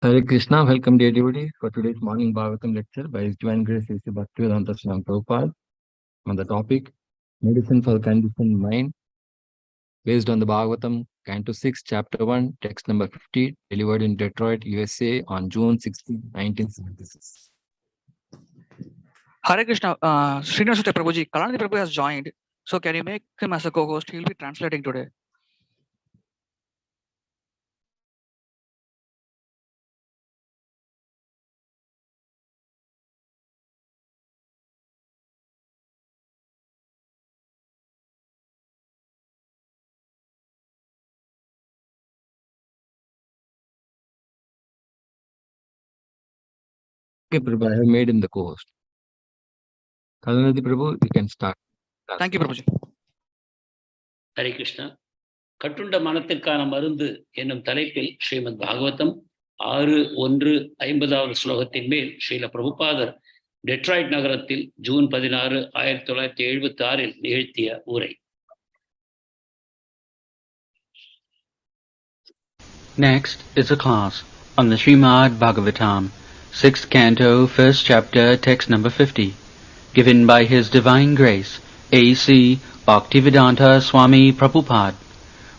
Hare Krishna, welcome dear devotees for today's morning Bhagavatam lecture by His Divine Grace Srila Bhaktivedanta Srila Prabupada on the topic Medicine for Conditioned Mind, based on the Bhagavatam, Canto 6, Chapter 1, text number 50, delivered in Detroit, USA on June 16, 1976. Hare Krishna, Srinath Prabhuji, Kalanidhi Prabhu has joined. So can you make him as a co-host? He will be translating today. Okay, Prabhu, I have made him the co-host. Kalanidhi Prabhu, you can start. Thank you, Prabhuji. Hare Krishna. கட்டுண்ட மனத்திற்கான மருந்து என்னும் தலைப்பில் ஸ்ரீமத் பாகவதம் 6:1 ஸ்லோகத்தின் மேல் ஸ்ரீல பிரபுபாதர் Detroit நகரத்தில் June 16, 1976 நிகழ்த்திய உரை. Next is a class on the Srimad Bhagavatam, 6th Canto, 1st Chapter, text number 50, given by His Divine Grace, A.C. Bhaktivedanta Swami Prabupada,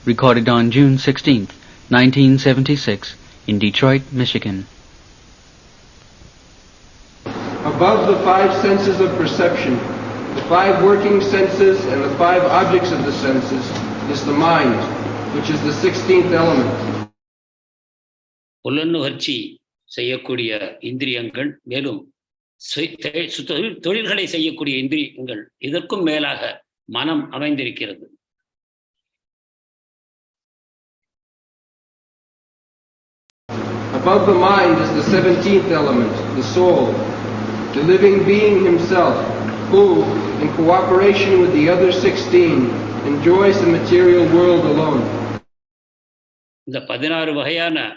recorded on June 16th, 1976, in Detroit, Michigan. Above the 5 senses of perception, the 5 working senses and the 5 objects of the senses, is the mind, which is the 16th element. புலனுணர்ச்சி செய்யக்கூடிய இந்திரியங்கள், மேலும் தொழில்களை செய்யக்கூடிய இந்திரியங்கள், இதற்கும் மேலாக மனம் அமைந்திருக்கிறது. Above the mind is the 17th element, the soul, the living being himself, who, in cooperation with the other 16, enjoys the material world alone. இந்த 16 வகையான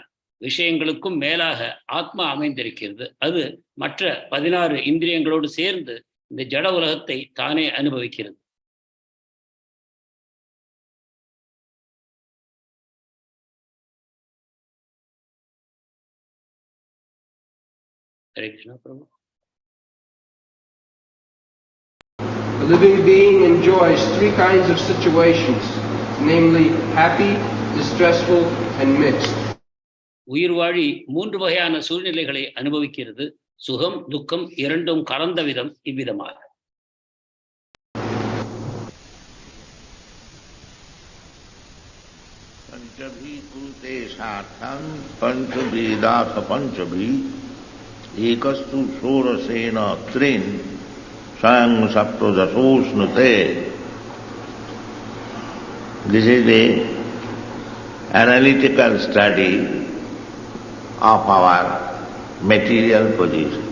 விஷயங்களுக்கும் மேலாக ஆத்மா அமைந்திருக்கிறது. அது மற்ற 16 இந்திரியங்களோடு சேர்ந்து இந்த ஜட உலகத்தை தானே அனுபவிக்கிறது. ஹரே கிருஷ்ணா பிரபு. The living being enjoys 3 kinds of situations, namely happy, distressful, and mixed. உயிர் வாழி 3 வகையான சூழ்நிலைகளை அனுபவிக்கிறது. சுகம், துக்கம் இரண்டும் கலந்த விதம் இவ்விதமாக. pañcabhiḥ kurute ṣvārthān pañcabhiḥ pañcabhiḥ ekas ṣoḍaśena trīn ṣayaṁ saptadaśo śnute. This is the analytical study of our material position.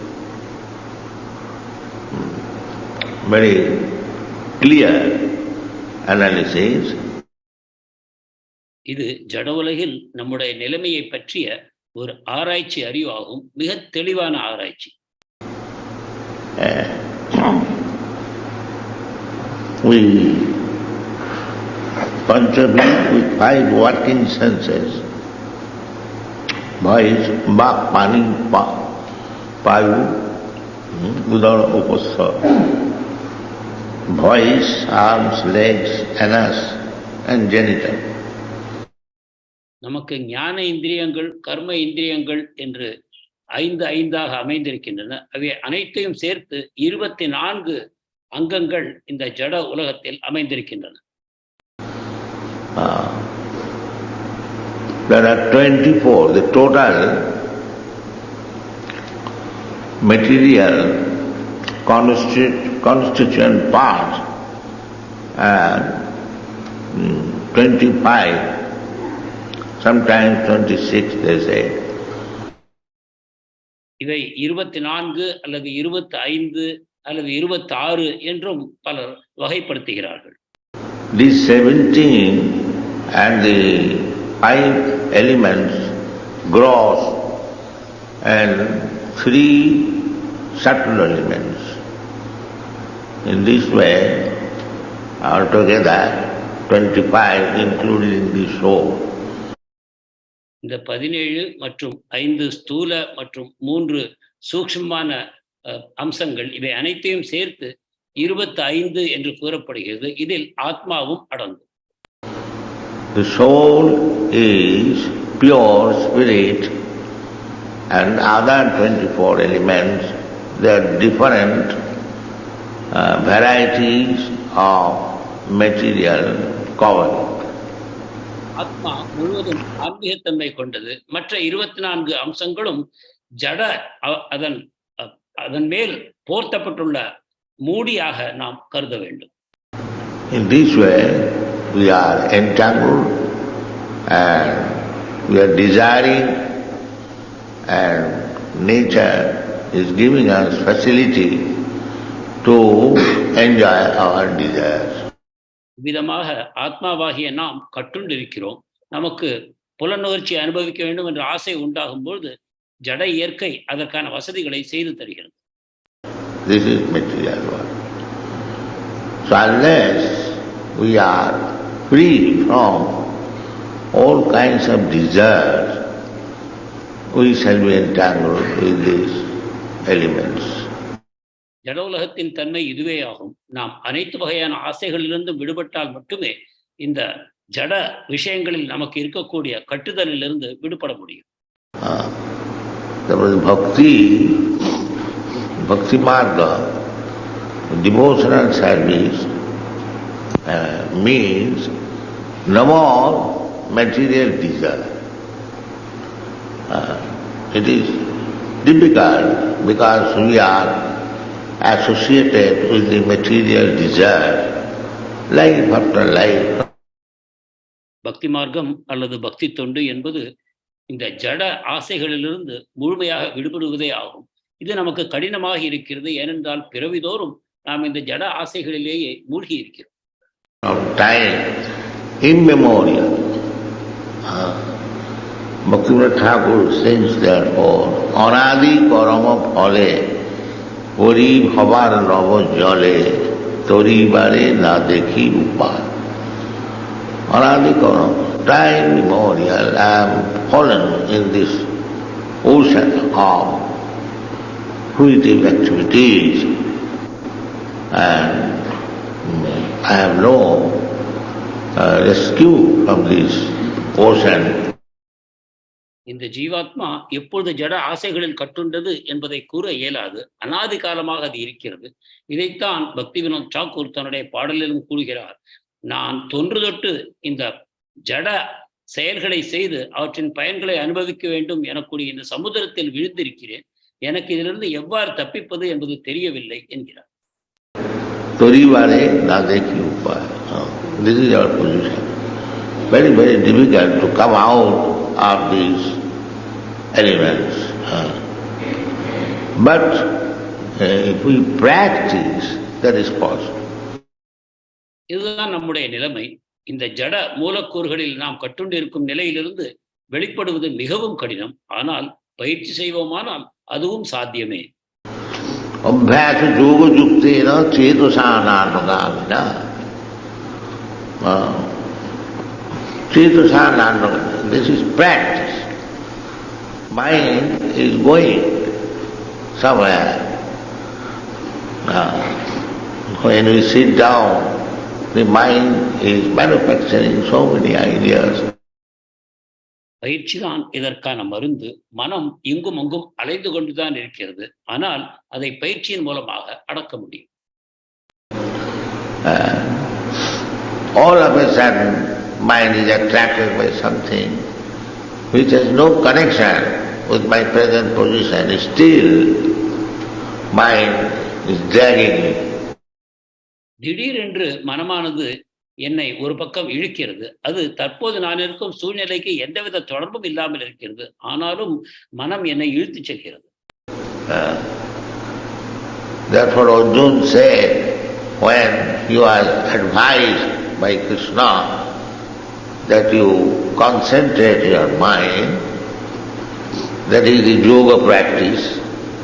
Very clear analysis. இது ஜட உலகில் நம்முடைய நிலைமையை பற்றிய ஒரு ஆராய்ச்சி அறிவாகும், மிக தெளிவான ஆராய்ச்சி. We pañcabhiḥ with 5 working senses, voice, bak, pani, payu, udara, upastha, voice, arms, legs, ekas, and genital. நமக்கு ஞான இந்திரியங்கள், கர்ம இந்திரியங்கள் என்று 5 அமைந்திருக்கின்றன. அவை அனைத்தையும் சேர்த்து 24 அங்கங்கள் இந்த ஜட உலகத்தில் அமைந்திருக்கின்றன. There are 24, the total material constituent parts, and 25, sometimes 26 they say. இவை 24 அல்லது 25 அல்லது 26 என்றும் பலர் வகைப்படுத்துகிறார்கள். These 17 and the 5 elements, gross and 3 subtle elements. In this way, altogether 25 including the soul. இந்த 17 மற்றும் 5 ஸ்தூல மற்றும் 3 சூக்ஷ்மமான அம்சங்கள் இவை அனைத்தையும் சேர்த்து 25 என்று கூறப்படுகிறது. இதில் ஆத்மாவும் அடங்கும். The soul is pure spirit and other 24 elements, they are different varieties of material covering. ஆத்மா முழுவதும் ஆன்மீகத்தன்மை கொண்டது. மற்ற 24 அம்சங்களும் ஜட அதன் மேல் போர்த்தப்பட்டுள்ள மூடியாக நாம் கருத வேண்டும். In this way, we are entangled and we are desiring, and nature is giving us facility to enjoy our desires. விதமாக ஆத்மாவாகிய நாம் கட்டுண்டிருக்கிறோம். நமக்கு புலனுணர்ச்சி அனுபவிக்க வேண்டும் என்ற ஆசை உண்டாகும் பொழுது ஜட இயற்கை அதற்கான வசதிகளை செய்து தருகிறது. This is material world. So unless we are free from all kinds of desires, we shall be entangled with these elements. ஜட உலகத்தின் தன்மை இதுவே ஆகும். நாம் அனைத்து வகையான ஆசைகளிலிருந்து விடுபட்டால் மட்டுமே இந்த ஜட விஷயங்களில் நமக்கு இருக்கக்கூடிய கட்டுதலிலிருந்து விடுபட முடியும். Bhakti marga, devotional service means no more material desire. It is difficult because we are associated with the material desire, life after life. பக்தி மார்க்கம் அல்லது பக்தி தொண்டு என்பது இந்த ஜட ஆசைகளிலிருந்து முழுமையாக விடுபடுவதே ஆகும். இது நமக்கு கடினமாக இருக்கிறது. ஏனென்றால் பிறவிதோறும் நாம் இந்த ஜட ஆசைகளிலேயே மூழ்கி இருக்கிறோம். Time immemorial. Bhaktivinoda Thakur sings therefore, Anadi karama phale Pori bhavar nava jale tori bare na dekhi upā. Anadi karama, time immemorial, I am fallen in this ocean of fruitive activities and I have no rescue from this ocean. இந்த ஜீவாத்மா எப்பொழுது ஜட ஆசைகளில் கட்டுண்டது என்பதை கூற இயலாது. அனாதி காலமாக அது இருக்கிறது. இதைத்தான் பக்தி வினோத் தாக்கூர் தன்னுடைய பாடலிலும் கூறுகிறார். நான் தொன்று தொட்டு இந்த ஜட செயல்களை செய்து அவற்றின் பயன்களை அனுபவிக்க வேண்டும் எனக்கூடிய இந்த சமுத்திரத்தில் விழுந்திருக்கிறேன். எனக்கு இதிலிருந்து எவ்வாறு தப்பிப்பது என்பது தெரியவில்லை என்கிறார். This is our position. Very, very difficult to come out of these elements. But if we practice, that is possible. இதுதான் நம்முடைய நிலைமை. இந்த ஜட மூலக்கூறுகளில் நாம் கட்டுண்டிருக்கும் நிலையிலிருந்து வெளிப்படுவது மிகவும் கடினம். ஆனால் பயிற்சி செய்வோமானால் அதுவும் சாத்தியமே. அபியாச யோக யுக்தேன சேதசானானுகாமினா சேதசானானுகாமினா. This is practice. Mind is going somewhere. When we sit down, the mind is manufacturing so many ideas. பயிற்சி தான் இதற்கான மருந்து. மனம் இங்கும் அங்கும் அலைந்து கொண்டுதான் இருக்கிறது. ஆனால் அதை பயிற்சியின் மூலமாக அடக்க முடியும். All of a sudden, mind is attracted by something which has no connection with my present position. Still, mind is dragging me. திடீரென்று மனமானது என்னை ஒரு பக்கம் இழுக்கிறது. அது தற்போது நான் இருக்கும் சூழ்நிலைக்கு எந்தவித தொடர்பும் இல்லாமல் இருக்கிறது. ஆனாலும் மனம் என்னை இழுத்துச் செல்கிறது. Therefore Arjuna said, when you are advised by Krishna that you concentrate your mind, that is the yoga practice,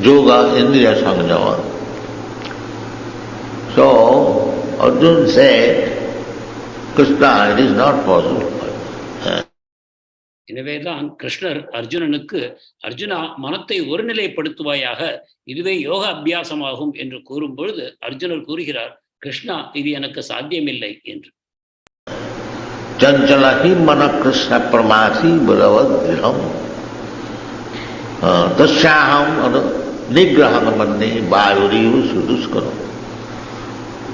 yoga indriya samyama. So Arjuna said, Krishna, it is not possible. எனவேதான் கிருஷ்ணர் அர்ஜுனனுக்கு, அர்ஜுனா மனத்தை ஒருநிலைப்படுத்துவாயாக, இதுவே யோக அபியாசமாகும் என்று கூறும் பொழுது அர்ஜுனர் கூறுகிறார், கிருஷ்ணா இது எனக்கு சாத்தியமில்லை என்று. சஞ்சலஹி மன கிருஷ்ண பிரமாசி பலவத்ஹம் தஸ்யாஹம் நிகிரஹம் மன்னே வாயுரிவு சுதுஷ்கரம்.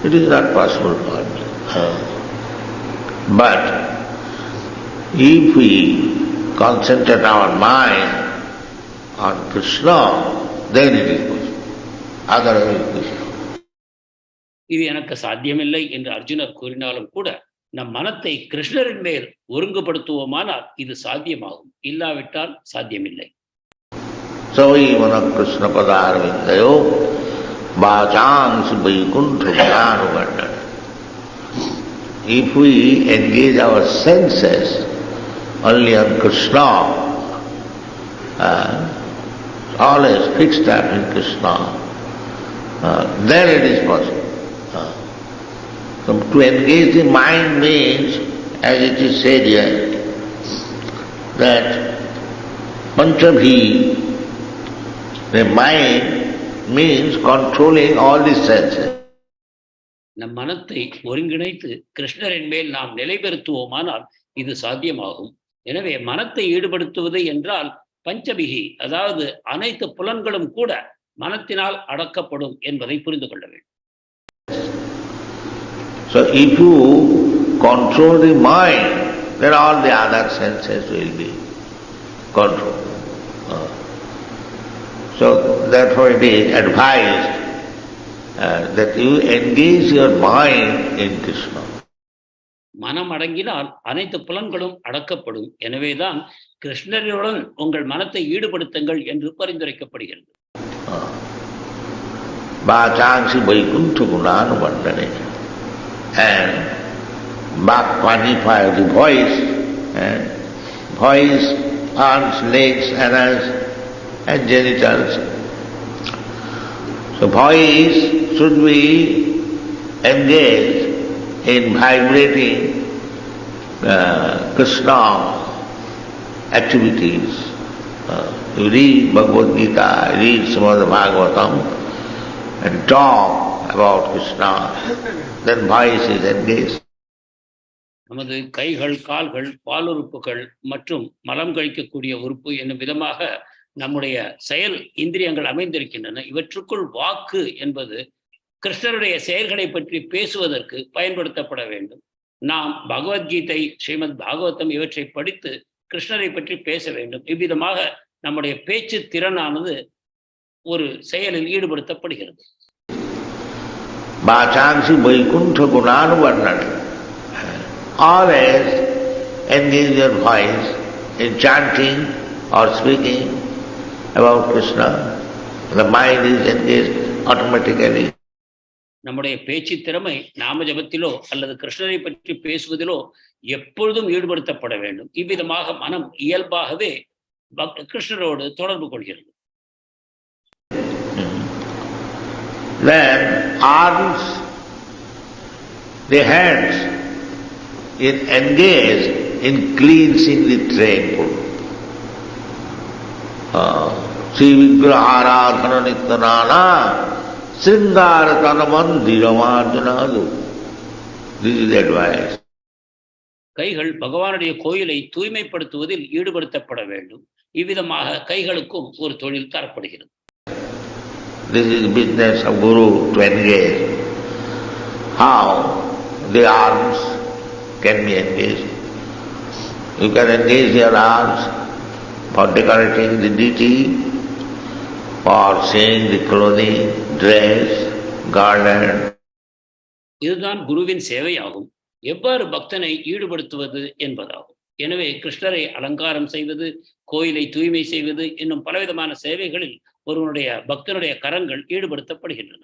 It is not possible for me. But if we concentrate our mind on Krishna, then it is possible. Otherwise it is not. இது எனக்கு சாத்தியமில்லை என்று அர்ஜுனர் கூறினாலும் கூட நம் மனத்தை கிருஷ்ணரின் மேல் ஒருங்குபடுத்துவோமானால் இது சாத்தியமாகும், இல்லாவிட்டால் சாத்தியமில்லை. சவைமன Krishna பதாரவிந்தயோ வாசாம்சி வைகுண்டனுவர்ணன். If we engage our senses only on Krishna, always fixed up in Krishna, then it is possible. So to engage the mind means, as it is said here, that pañcabhiḥ, the mind means controlling all the senses. நம் மனத்தை ஒருங்கிணைத்து கிருஷ்ணரின் மேல் நாம் நிலைபெறுத்துவோமானால் இது சாத்தியமாகும். எனவே மனத்தை ஈடுபடுத்துவது என்றால் பஞ்சபிகி, அதாவது அனைத்து புலன்களும் கூட மனத்தினால் அடக்கப்படும் என்பதை புரிந்து கொள்ள வேண்டும். So if you control the mind, then all the other senses will be controlled. So therefore it is advised that you engage your mind in Krishna. மனம் அடங்கினால் அனைத்து புலன்களும் அடக்கப்படும். எனவேதான் கிருஷ்ணருடன் உங்கள் மனத்தை ஈடுபடுத்துங்கள் என்று பரிந்துரைக்கப்படுகிறது. வாசாம்சி Vaikunta குணானுவர்ணனே. And Bhak quantifies the voice, voice, arms, legs, anus, and genitals. So voice should be engaged in vibrating Krishna activities. You read Bhagavad Gita, read Srimad Bhagavatam, and talk about Krishna, then voice is engaged. நமது கைகள், கால்கள், பாலுறுப்புகள் மற்றும் மலம் கழிக்கக்கூடிய உறுப்பு என்னும் விதமாக நம்முடைய செயல் இந்திரியங்கள் அமைந்திருக்கின்றன. இவற்றுக்குள் வாக்கு என்பது கிருஷ்ணருடைய செயல்களை பற்றி பேசுவதற்கு பயன்படுத்தப்பட வேண்டும். நாம் பகவத்கீதை, ஸ்ரீமத் பாகவதம் இவற்றை படித்து கிருஷ்ணரை பற்றி பேச வேண்டும். இவ்விதமாக நம்முடைய பேச்சு திறனானது ஒரு செயலில் ஈடுபடுத்தப்படுகிறது. Vachaṁsi vaikuntha gunānuvarṇana. Always engage your voice in chanting or speaking about Krishna. The mind is engaged automatically. நம்முடைய பேச்சு திறமை நாம ஜபத்திலோ அல்லது கிருஷ்ணரை பற்றி பேசுவதிலோ எப்பொழுதும் ஈடுபடுத்தப்பட வேண்டும். இவ்விதமாக மனம் இயல்பாகவே கிருஷ்ணரோடு தொடர்பு கொள்கிறது. Then arms, the hands, is engaged in cleansing the temple. Sri Vigraharādhana Nityanāna Srīṅgāratana Mandiramājanādu. This is the advice. கைகள் பகவானுடைய கோயிலை தூய்மைப்படுத்துவதில் ஈடுபடுத்தப்பட வேண்டும். இவ்விதமாக கைகளுக்கும் ஒரு தொழில் தரப்படுகிறது. This is the business of Guru to engage. How the arms can be engaged? You can engage your arms for decorating the deity, for seeing the clothing, dress, garland. இதுதான் குருவின் சேவையாகும். எவ்வாறு பக்தனை ஈடுபடுத்துவது என்பதாகும். எனவே கிருஷ்ணரை அலங்காரம் செய்வது, கோயிலை தூய்மை செய்வது என்னும் பலவிதமான சேவைகளில் ஒருவனுடைய பக்தனுடைய கரங்கள் ஈடுபடுத்தப்படுகின்றன.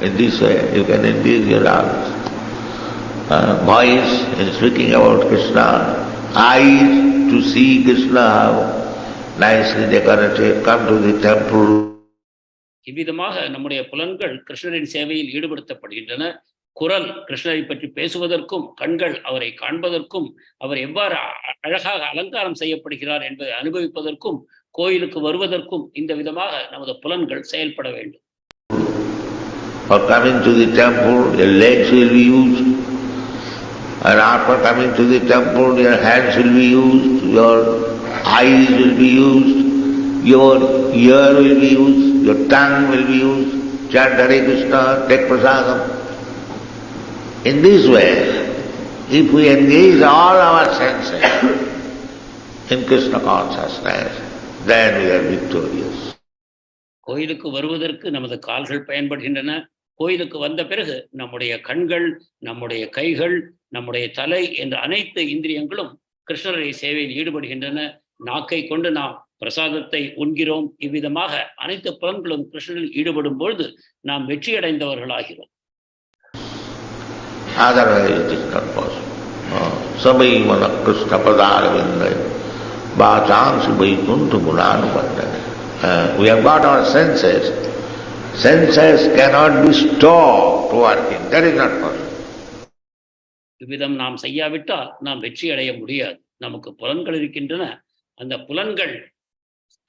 In this way you can engage your arms. Voice in speaking about Krishna, eyes to see Krishna nicely decorated, come to the temple. இவ்விதமாக நம்முடைய புலன்கள் கிருஷ்ணரின் சேவையில் ஈடுபடுத்தப்படுகின்றன. குரல் கிருஷ்ணரை பற்றி பேசுவதற்கும், கண்கள் அவரை காண்பதற்கும், அவர் எவ்வாறு அழகாக அலங்காரம் செய்யப்படுகிறார் என்பதை அனுபவிப்பதற்கும், கோயிலுக்கு வருவதற்கும் இந்த விதமாக நமது புலன்கள் செயல்பட வேண்டும். For coming to the temple, your legs will be used, and after coming to the temple, your hands will be used, your eyes will be used, your ear will be used, your tongue will be used. Chant Hare Krishna, take prasadam. In this way, if we engage all our senses in Krishna consciousness, then we are victorious. கோயிலுக்கு வருவதற்கு நமது கால்கள் பயன்படுகின்றன. கோயிலுக்கு வந்த பிறகு நம்முடைய கண்கள், நம்முடைய கைகள், நம்முடைய தலை என்ற அனைத்து இந்திரியங்களும் கிருஷ்ணருடைய சேவையில் ஈடுபடுகின்றன. நாக்கை கொண்டு நாம் பிரசாதத்தை உண்கிறோம். இவ்விதமாக அனைத்து புலன்களும் கிருஷ்ணரில் ஈடுபடும் பொழுது நாம் வெற்றியடைந்தவர்களாகிறோம். Otherwise it is not possible. Samayamana Krishna Padāravindaya Vācāṁ Vaikuṇṭha Gunānupandana. We have got our senses. Senses cannot be stopped working. That is not possible. இவ்விதம் நாம் செய்யாவிட்டால் நாம் வெற்றி அடைய முடியாது. நமக்கு புலன்கள் இருக்கின்றன. அந்த புலன்கள்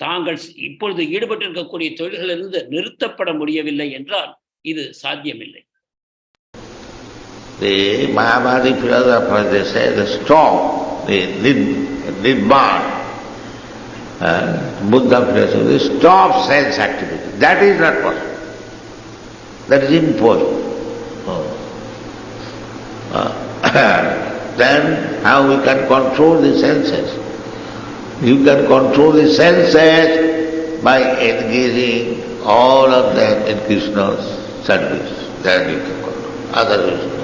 தாங்கள் இப்பொழுது ஈடுபட்டிருக்கக்கூடிய தொழில்களிலிருந்து நிறுத்தப்பட முடியவில்லை என்றால் இது சாத்தியமில்லை. The Mahabharata philosophers, they say the stop, the nirvana, Buddha philosophy, they stop sense activity. That is not possible. That is impossible. Then how we can control the senses? You can control the senses by engaging all of them in Krishna's service. Then you can control. Otherwise, no.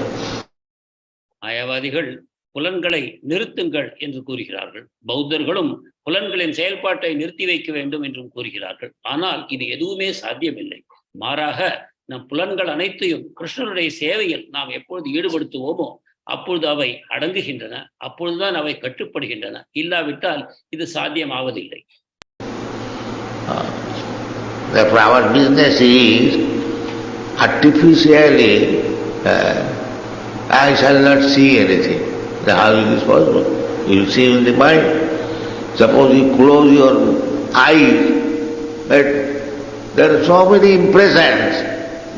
மாயாவாதிகள் புலன்களை நிறுத்துங்கள் என்று கூறுகிறார்கள். பௌத்தர்களும் புலன்களின் செயல்பாட்டை நிறுத்தி வைக்க வேண்டும் என்றும் கூறுகிறார்கள். ஆனால் இது எதுவுமே சாத்தியமில்லை. மாறாக நம் புலன்கள் அனைத்தையும் கிருஷ்ணருடைய சேவையில் நாம் எப்பொழுது ஈடுபடுத்துவோமோ அப்பொழுது அவை அடங்குகின்றன. அப்பொழுதுதான் அவை கட்டுப்படுகின்றன. இல்லாவிட்டால் இது சாத்தியமாவதில்லை. Therefore our business is artificially I shall not see anything. How is this possible? You see in the mind. Suppose you close your eyes, but there are so many impressions,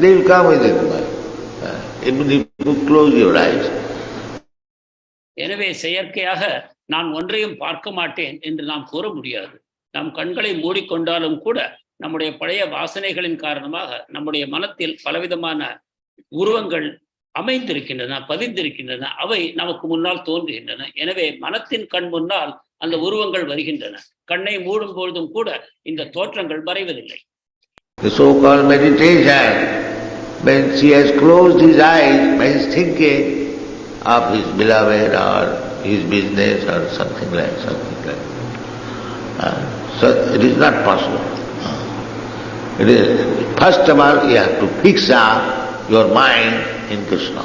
they will come within the mind. Even if you close your eyes. எனவே செயற்கையாக நான் ஒன்றையும் பார்க்க மாட்டேன் என்று நாம் கூற முடியாது. நம் கண்களை மூடிக்கொண்டாலும் கூட நம்முடைய பழைய வாசனைகளின் காரணமாக நம்முடைய மனத்தில் பலவிதமான உருவங்கள் அமைந்திருக்கின்றன, பதிந்திருக்கின்றன. அவை நமக்கு முன்னால் தோன்றுகின்றன. எனவே மனத்தின் கண் முன்னால் அந்த உருவங்கள் வருகின்றன. கண்ணை மூடும் பொழுதும் கூட இந்த தோற்றங்கள் மறைவதில்லை. The so-called meditation, when he has closed his eyes, by his thinking of his beloved or his business or something like that. So it is not possible. It is, first of all, you have to fix up your mind in Krishna.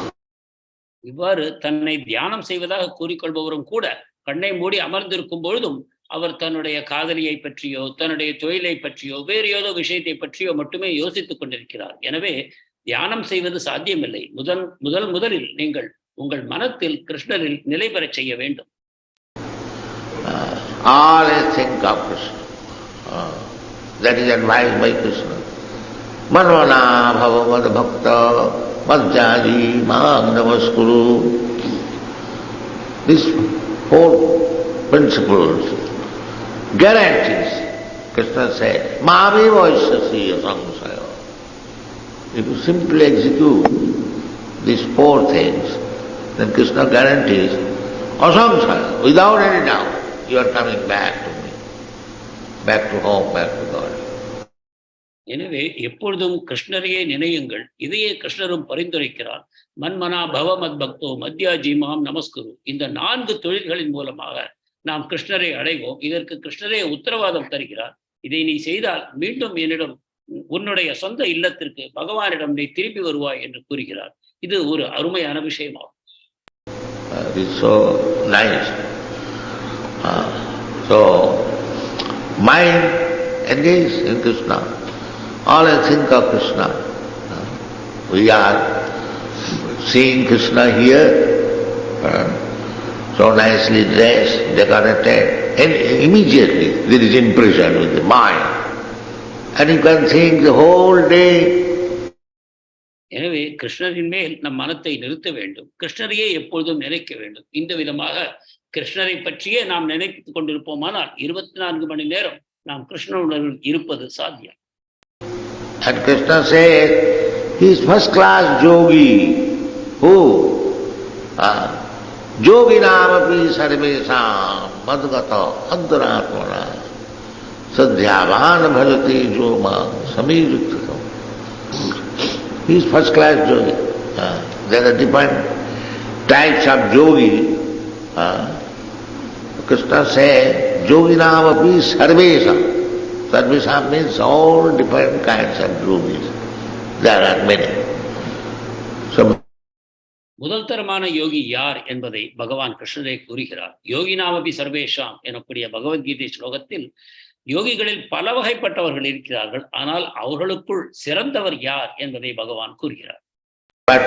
இவ்வாறு தன்னை தியானம் செய்வதாக கூறிக்கொள்பவரும் கூட கண்ணை மூடி அமர்ந்திருக்கும் பொழுதும் அவர் தன்னுடைய காதலியை பற்றியோ தன்னுடைய தொழிலை பற்றியோ வேறு ஏதோ விஷயத்தை பற்றியோ மட்டுமே யோசித்துக் கொண்டிருக்கிறார். எனவே தியானம் செய்வது சாத்தியமில்லை. முதலில் நீங்கள் உங்கள் மனத்தில் கிருஷ்ணரில் நிலை பெறச் செய்ய வேண்டும். Always think of Krishna. That is advised by Krishna. Manvana bhava mad bhakta madhyāji māṁ namaskuru. These four principles guarantees. Krishna said, Māmi vaishyasi asamsaya. If you simply execute these four things, then Krishna guarantees asamsaya, without any doubt, you are coming back to me, back to home, back to God. எனவே எப்பொழுதும் கிருஷ்ணரையே நினையுங்கள். இதையே கிருஷ்ணரும் பரிந்துரைக்கிறார். மன்மனா பவ மத் பக்தோ மத்யாஜி மாம் நமஸ்குரு. இந்த 4 தொழில்களின் மூலமாக நாம் கிருஷ்ணரை அடைவோம். இதற்கு கிருஷ்ணரே உத்தரவாதம் தருகிறார். இதை நீ செய்தால் மீண்டும் என்னிடம் உன்னுடைய சொந்த இல்லத்திற்கு பகவானிடம் நீ திரும்பி வருவாய் என்று கூறுகிறார். இது ஒரு அருமையான விஷயமாகும். So nice. So mind engaged in Krishna. Always think of Krishna. We are seeing Krishna here, so nicely dressed, decorated, and immediately there is impression with the mind. And you can think the whole day. எனவே கிருஷ்ணரின் மேல் நம் மனத்தை நிறுத்த வேண்டும், கிருஷ்ணரையே எப்பொழுதும் நினைக்க வேண்டும். இந்த விதமாக கிருஷ்ணரை பற்றியே நாம் நினைத்துக் கொண்டிருப்போமானால் 24 மணி நேரம் நாம் கிருஷ்ணனுடன் இருப்பது சாத்தியம். And Krishna says, he is first class yogi. Who? Yoginamapi sarvesam madgata antaratmana sadhyavana bhajati yoma samīruktam. He is first class yogi. There are different types of yogi. Krishna says, yoginamapi sarvesam. Sarvesam means all different kinds of yogis. There are many. So, முதல் தரமான யோகி யார் என்பதை பகவான் கிருஷ்ணரே கூறுகிறார். யோகினாமபி சர்வேஷாம் எனக்கூடிய பகவத்கீதை ஸ்லோகத்தில் யோகிகளில் பல வகைப்பட்டவர்கள் இருக்கிறார்கள், ஆனால் அவர்களுக்குள் சிறந்தவர் யார் என்பதை பகவான் கூறுகிறார். But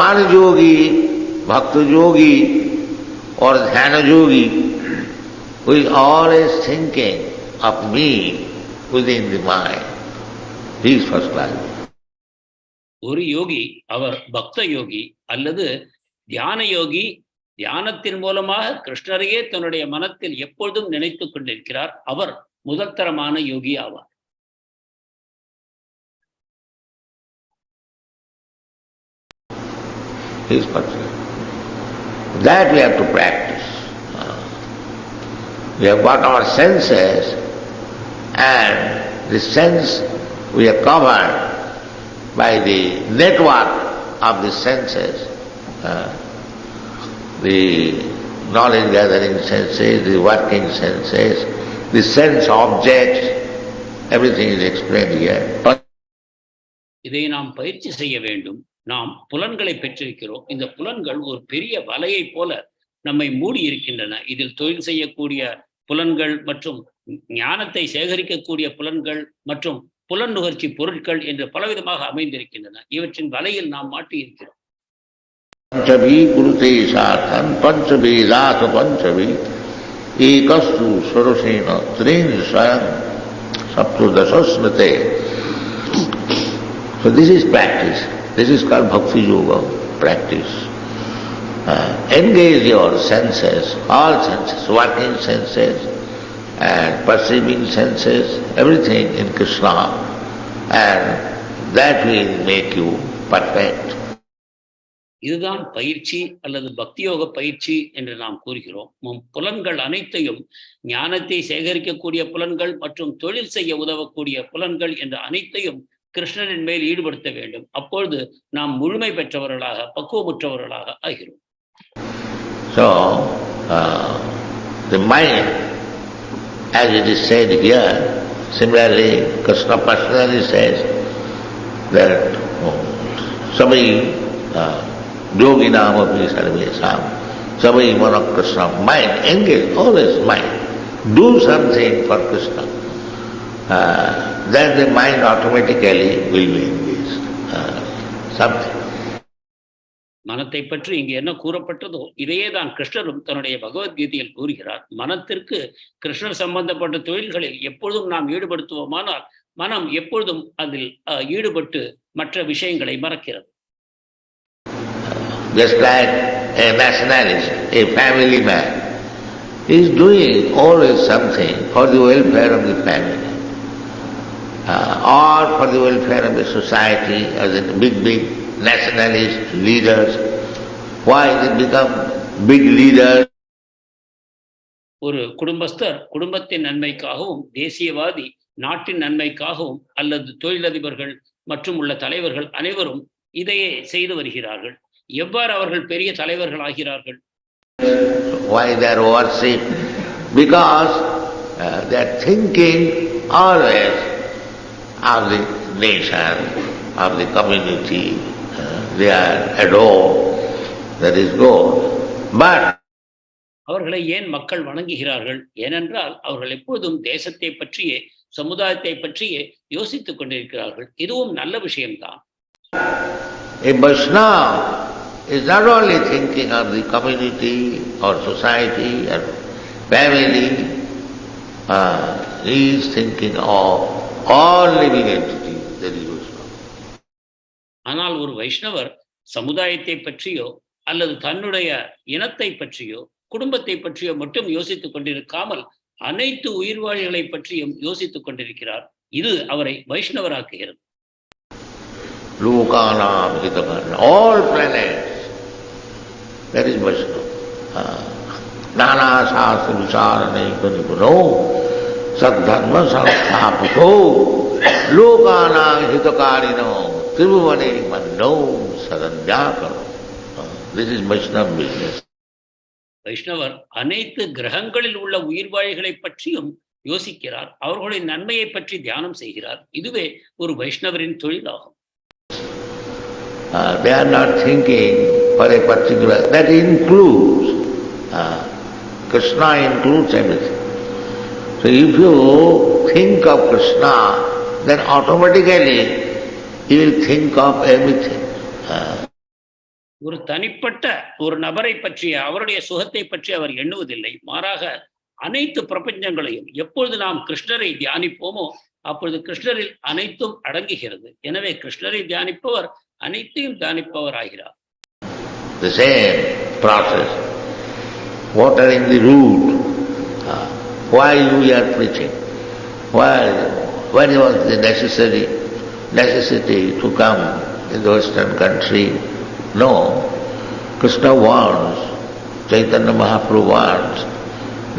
one yogi, bhakta yogi or dhyana yogi, who is always thinking of me within the mind, he is first class. ஒரு யோகி, அவர் பக்த யோகி அல்லது தியான யோகி, தியானத்தின் மூலமாக கிருஷ்ணரையே தன்னுடைய மனத்தில் எப்பொழுதும் நினைத்துக் கொண்டிருக்கிறார். அவர் முதல் தரமான யோகி ஆவார். That we have to practice. We have got our senses, and the sense we are covered by the network of the senses, the knowledge gathering senses, the working senses, the sense objects, everything is explained here. இதை நாம் பயிற்சி செய்ய வேண்டும். நாம் புலன்களை பெற்றிருக்கிறோம். இந்த புலன்கள் ஒரு பெரிய வலையை போல நம்மை மூடி இருக்கின்றன. இதில் தொழில் செய்யக்கூடிய புலன்கள் மற்றும் ஞானத்தை சேகரிக்கக்கூடிய புலன்கள் மற்றும் புலன் நுகர்ச்சி பொருட்கள் என்று பலவிதமாக அமைந்திருக்கின்றன. இவற்றின் வலையில் நாம் மாட்டி இருக்கிறோம். pañcabhiḥ kurute ṣāर्थान pañcabhiḥ pañcabhiḥ ekas ṣoḍaśena trīn svayam saptadaśo śnute. So this is practice. This is called bhakti yoga practice. Engage your senses, all senses, working senses and perceiving senses, everything in Krishna, and that will make you perfect. இதுதான் பயிற்சி அல்லது பக்தி யோக பயிற்சி என்று நாம் கூறுகிறோம். புலன்கள் அனைத்தையும், ஞானத்தை சேகரிக்கக்கூடிய புலன்கள் மற்றும் தொழில் செய்ய உதவக்கூடிய புலன்கள் என்ற அனைத்தையும் கிருஷ்ணரின் மேல் ஈடுபடுத்த வேண்டும். அப்பொழுது நாம் முழுமை பெற்றவர்களாக, பக்குவமுற்றவர்களாக ஆகிறோம். So, the mind, as it is said here, similarly, Krishna personally says that sabhi yoginamapi sarvesam, sabhi mana Krishna, mind, engage, always mind, do something for Krishna. Then the mind automatically will be engaged. Something. மனத்தை பற்றி இங்கு என்ன கூறப்பட்டதோ இதையே தான் கிருஷ்ணரும் தன்னுடைய பகவத்கீதையில் கூறுகிறார். மனத்திற்கு கிருஷ்ணர் சம்பந்தப்பட்ட தொழில்களில் எப்பொழுதும் நாம் ஈடுபடுத்துவோமானால் மனம் எப்பொழுதும் அதில் ஈடுபட்டு மற்ற விஷயங்களை மறக்கிறது. Just like a nationalist, a family man, he is doing always something for the welfare of the family, or for the welfare of the society, as in big nationalist leaders. Why they become big leaders? ஒரு குடும்பஸ்தர் குடும்பத்தின் நன்மைக்காகவும், தேசியவாதி நாட்டின் நன்மைக்காகவும் அல்லது தொழிலதிபர்கள் மற்றும் உள்ள தலைவர்கள் அனைவரும் இதையே செய்து வருகிறார்கள். எவ்வாறு அவர்கள் பெரிய தலைவர்கள் ஆகிறார்கள்? Why they are worshipped? Because they are thinking always of the nation, of the community. They are adored, that is good. But அவர்களை ஏன் மக்கள் வணங்குகிறார்கள்? ஏனென்றால் அவர்கள் எப்போதும் தேசத்தை பற்றியே, சமுதாயத்தை பற்றியே யோசித்துக் கொண்டிருக்கிறார்கள். இதுவும் நல்ல விஷயம்தான். a Vaishnava is not only thinking of the community or society or family, he is thinking of all living entities, that is Vaishnava. ஆனால் ஒரு வைஷ்ணவர் சமுதாயத்தை பற்றியோ அல்லது தன்னுடைய இனத்தை பற்றியோ குடும்பத்தை பற்றியோ மட்டும் யோசித்துக் கொண்டிருக்காமல் அனைத்து உயிர்வாழிகளை பற்றியும் யோசித்துக் கொண்டிருக்கிறார். இது அவரை வைஷ்ணவராக்குகிறது. Lokanam hitakarna, all planets, that is Vaishnava. Nana sastra vicharane kanipuno, saddharma samsthapato, lokanam hitakarino, tribhuvane manno sadanvyakaro. This is Vaishnava business. வைஷ்ணவர் அனைத்து கிரகங்களில் உள்ள உயிர்வாழிகளை பற்றியும் யோசிக்கிறார், அவர்களின் நன்மையை பற்றி தியானம் செய்கிறார். இதுவே ஒரு வைஷ்ணவரின் தொழிலாகும். They are not thinking for a particular, that includes, Krishna includes everything. So if you think of Krishna, then automatically you will think of everything. ஒரு தனிப்பட்ட ஒரு நபரை பற்றிய அவருடைய சுகத்தை பற்றி அவர் எண்ணுவதில்லை. மாறாக அனைத்து பிரபஞ்சங்களையும் எப்பொழுது நாம் கிருஷ்ணரை தியானிப்போமோ அப்பொழுது கிருஷ்ணரில் அனைத்தும் அடங்குகிறது. எனவே கிருஷ்ணரை தியானிப்பவர் அனைத்தையும் தியானிப்பவர் ஆகிறார். The same process, watering the root. Why you are preaching? When was the necessity to come in the Western country? No, Krishna wants, Chaitanya Mahaprabhu wants,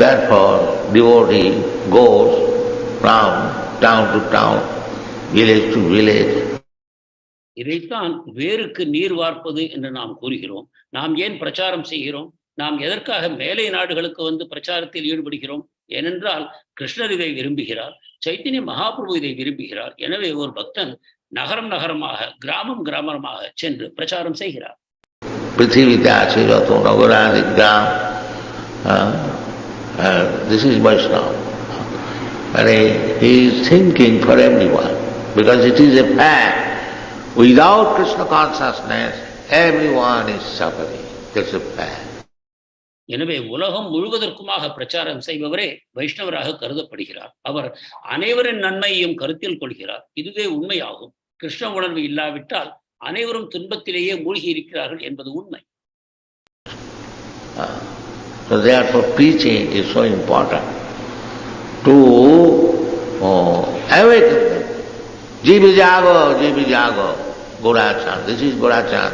therefore devotee goes from town to town, village to village. இதைத்தான் வேருக்கு நீர் வார்ப்பது என்று நாம் கூறுகிறோம். நாம் ஏன் பிரச்சாரம் செய்கிறோம்? நாம் எதற்காக மேலை நாடுகளுக்கு வந்து பிரச்சாரத்தில் ஈடுபடுகிறோம்? ஏனென்றால் கிருஷ்ணர் இதை விரும்புகிறார், சைத்தன்ய மகாபிரபு இதை விரும்புகிறார். எனவே ஒரு பக்தன் நகரம் நகரமாக கிராமம் கிராமமாக சென்று பிரச்சாரம் செய்கிறார். This is Vaishnava. And he is thinking for everyone, because it is a fact. Without Krishna consciousness, everyone is suffering. That's a fact. எனவே உலகம் முழுவதற்குமாக பிரச்சாரம் செய்பவரே வைஷ்ணவராக கருதப்படுகிறார். அவர் அனைவரின் நன்மையையும் கருத்தில் கொள்கிறார். இதுவே உண்மையாகும். கிருஷ்ண உணர்வு இல்லாவிட்டால் அனைவரும் துன்பத்திலேயே மூழ்கி இருக்கிறார்கள் என்பது உண்மை. So therefore preaching is so important to awaken them. Jivijago, Gorachan. This is Gorachan,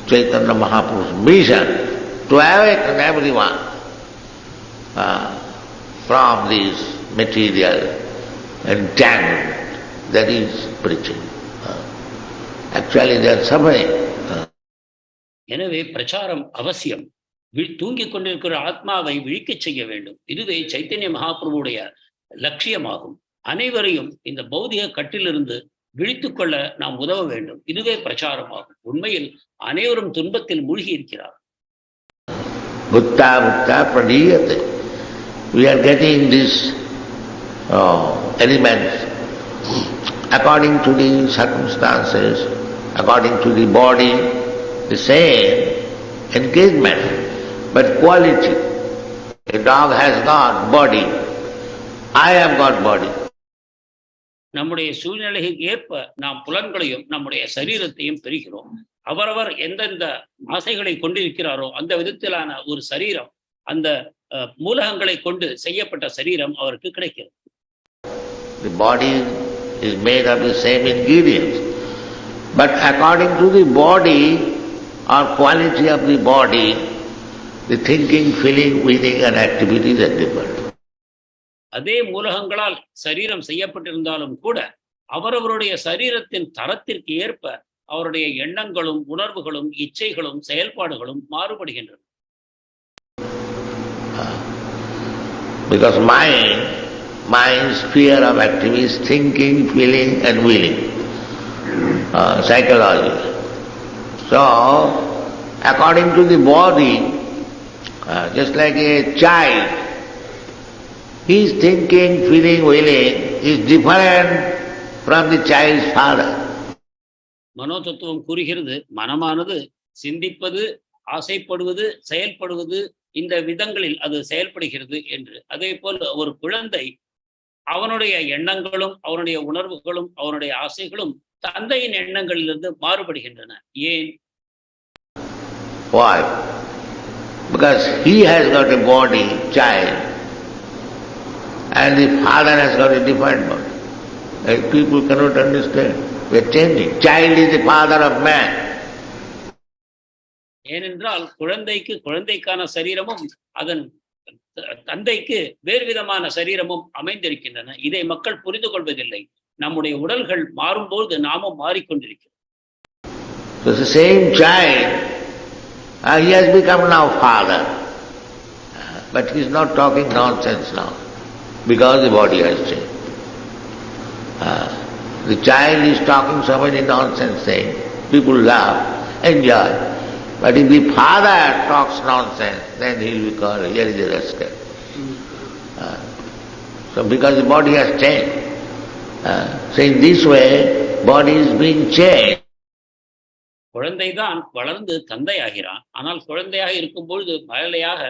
Chaitanya Mahaprabhu's mission, to awaken everyone from this material entanglement. That is preaching. Actually they are suffering. எனவே பிரச்சாரம் அவசியம். தூங்கிக் கொண்டிருக்கிற ஆத்மாவை விழிக்கச் செய்ய வேண்டும். இதுவே சைத்தன்ய மகாபிரபுடைய லட்சியமாகும். அனைவரையும் இந்த பௌதிக கட்டிலிருந்து விழித்துக் கொள்ள நாம் உதவ வேண்டும். இதுவே பிரச்சாரமாகும். உண்மையில் அனைவரும் துன்பத்தில் மூழ்கி இருக்கிறார். Bhutta pradiyate. We are getting these elements according to the circumstances, according to the body, the same engagement, but quality. A dog has got body. I have got body. நம்முடைய சூழ்நிலைக்கு ஏற்ப நாம் புலன்களையும் நம்முடைய சரீரத்தையும் பெறுகிறோம். அவரவர் எந்தெந்த ஆசைகளை கொண்டிருக்கிறாரோ அந்த விதத்திலான ஒரு சரீரம், அந்த மூலகங்களை கொண்டு செய்யப்பட்ட சரீரம் அவருக்கு கிடைக்கிறது. The body is made of the same ingredients, but according to the body or quality of the body, the thinking, feeling, willing and activities are different. அதே மூலகங்களால் சரீரம் செய்யப்பட்டிருந்தாலும் கூட அவரவருடைய சரீரத்தின் தரத்திற்கு ஏற்ப அவருடைய எண்ணங்களும் உணர்வுகளும் இச்சைகளும் செயல்பாடுகளும் மாறுபடுகின்றன. Because mind sphere of activities, thinking, feeling and willing, psychology. So according to the body, just like a child, his thinking, feeling, willing is different from the child's father. மனோதத்துவம் கூறுகிறது மனமானது சிந்திப்பது, ஆசைப்படுவது, செயல்படுவது, இந்த விதங்களில் அது செயல்படுகிறது என்று. அதே போல் ஒரு குழந்தை அவனுடைய எண்ணங்களும் அவனுடைய உணர்வுகளும் அவனுடைய ஆசைகளும் தந்தையின் எண்ணங்களிலிருந்து மாறுபடுகின்றன. ஏன்? Why? Because he has got a body, child, and the father has got a different body. People cannot understand. We are changing. Child is the father of man. ஏனென்றால் குழந்தைக்கான சரீரமும் அதன் தந்தைக்கு வேறு விதமான சரீரமும் அமைந்திருக்கின்றன. இதை மக்கள் புரிந்து கொள்வதில்லை. நம்முடைய உடல்கள் மாறும்போது நாமும் மாறிக்கொண்டிருக்கிறோம். So the same child, he has become now father, but he is not talking nonsense now because the body has changed. The child is talking so many nonsense things. People laugh, enjoy. But if the father talks nonsense, then he will be called, here is a rascal. So because the body has changed. So in this way, body is being changed. குழந்தைதான் வளர்ந்து தந்தையாகிறான். ஆனால் குழந்தையாக இருக்கும்பொழுது மழலையாக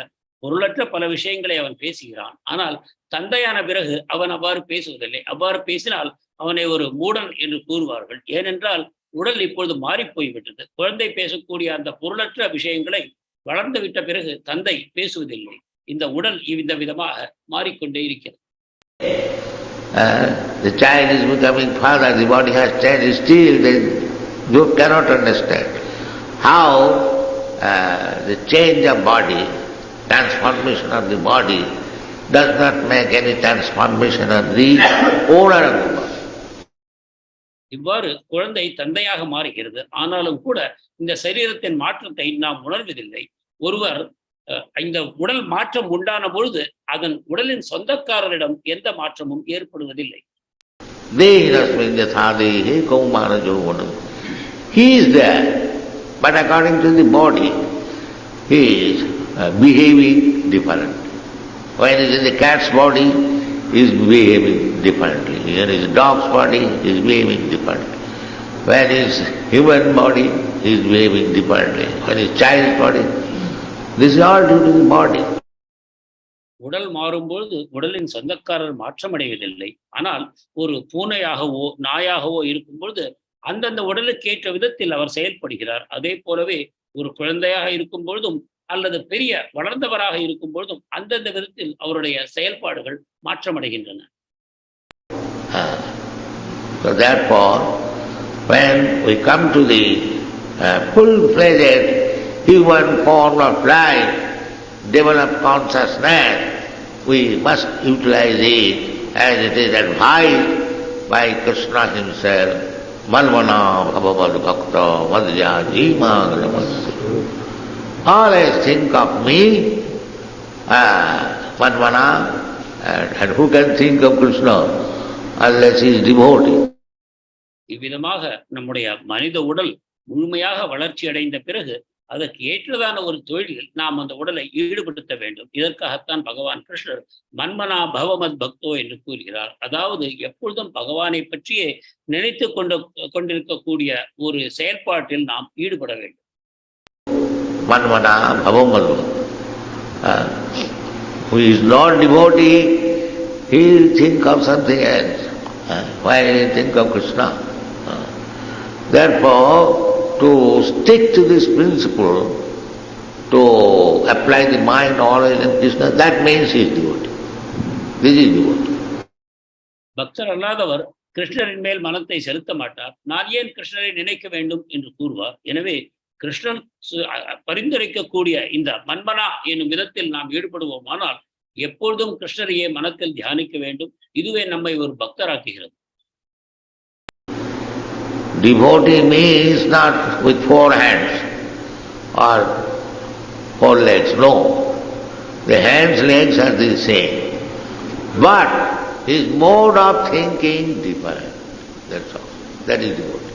பொருளற்ற பல விஷயங்களை அவன் பேசுகிறான். ஆனால் தந்தையான பிறகு அவன் அவ்வாறு பேசுவதில்லை. அவ்வாறு பேசினால் அவனை ஒரு மூடன் என்று கூறுவார்கள். ஏனென்றால் உடல் இப்பொழுது மாறி போய்விட்டது. குழந்தை பேசக்கூடிய அந்த பொருளற்ற விஷயங்களை வளர்ந்து விட்ட பிறகு தந்தை பேசுவதில்லை. இந்த உடல் இந்த விதமாக மாறிக்கொண்டே இருக்கிறது. The child is becoming father, the body has changed. Still you cannot understand how the change of body, transformation of the body does not make any transformation of the owner of the body. இவ்வாறு குழந்தை தந்தையாக மாறுகிறது. ஆனாலும் கூட இந்த சரீரத்தின் மாற்றத்தை நாம் உணர்வதில்லை. ஒருவர் இந்த உடல் மாற்றம் உண்டான பொழுது அதன் உடலின் சொந்தக்காரரிடம் எந்த மாற்றமும் ஏற்படுவதில்லை. He is there, but according to the body, he is behaving different. When he is in the cat's body, he is behaving differently. When his dog's body, he is behaving differently. When his human body, he is behaving differently. When his child's body, this is all due to the body. உடல் மாறும்பொழுது உடலின் சொந்தக்காரர் மாற்றமடைவதில்லை. ஆனால் ஒரு பூனையாகவோ நாயாகவோ இருக்கும்பொழுது அந்தந்த உடலுக்கு ஏற்ற விதத்தில் அவர் செயல்படுகிறார். அதே போலவே ஒரு குழந்தையாக இருக்கும் பொழுதும் அல்லது பெரிய வளர்ந்தவராக இருக்கும் பொழுதும் அந்தந்த விதத்தில் அவருடைய செயல்பாடுகள் மாற்றமடைகின்றன. So therefore, when we come to the full-fledged human form of life, develop consciousness, we must utilize it as it is advised by Krishna himself. Manvana bhavavad bhakta vadya jīmāgramasya. Always think of me, Manvana, and who can think of Krishna unless he is devotee? இவ்விதமாக நம்முடைய மனித உடல் முழுமையாக வளர்ச்சி அடைந்த பிறகு அதற்கு ஏற்றதான ஒரு தொழிலில் நாம் அந்த உடலை ஈடுபடுத்த வேண்டும். இதற்காகத்தான் பகவான் கிருஷ்ணர் மன்மனா பவமத் பக்தோ என்று கூறுகிறார். அதாவது எப்பொழுதும் பகவானை பற்றியே நினைத்து கொண்டிருக்கக்கூடிய ஒரு செயல்பாட்டில் நாம் ஈடுபட வேண்டும். Manvana bhavamad. Who is not devotee, he will think of something else. Why will he think of Krishna? Therefore, to stick to this principle, to apply the mind always in Krishna, that means he is devotee. This is devotee. பக்தர் அல்லாதவர் கிருஷ்ணரின் மேல் மனத்தை செலுத்த மாட்டார். நான் ஏன் கிருஷ்ணரை நினைக்க வேண்டும் என்று கூறுவார். எனவே கிருஷ்ணன் பரிந்துரைக்கக்கூடிய இந்த மன்மனா என்னும் விதத்தில் நாம் ஈடுபடுவோமானால் எப்பொழுதும் கிருஷ்ணரையே மனத்தில் தியானிக்க வேண்டும். இதுவே நம்மை ஒரு பக்தராக்குகிறது. Devotee means not with 4 hands or 4 legs, no. The hands, legs are the same. But his mode of thinking different. That's all. That is devotee.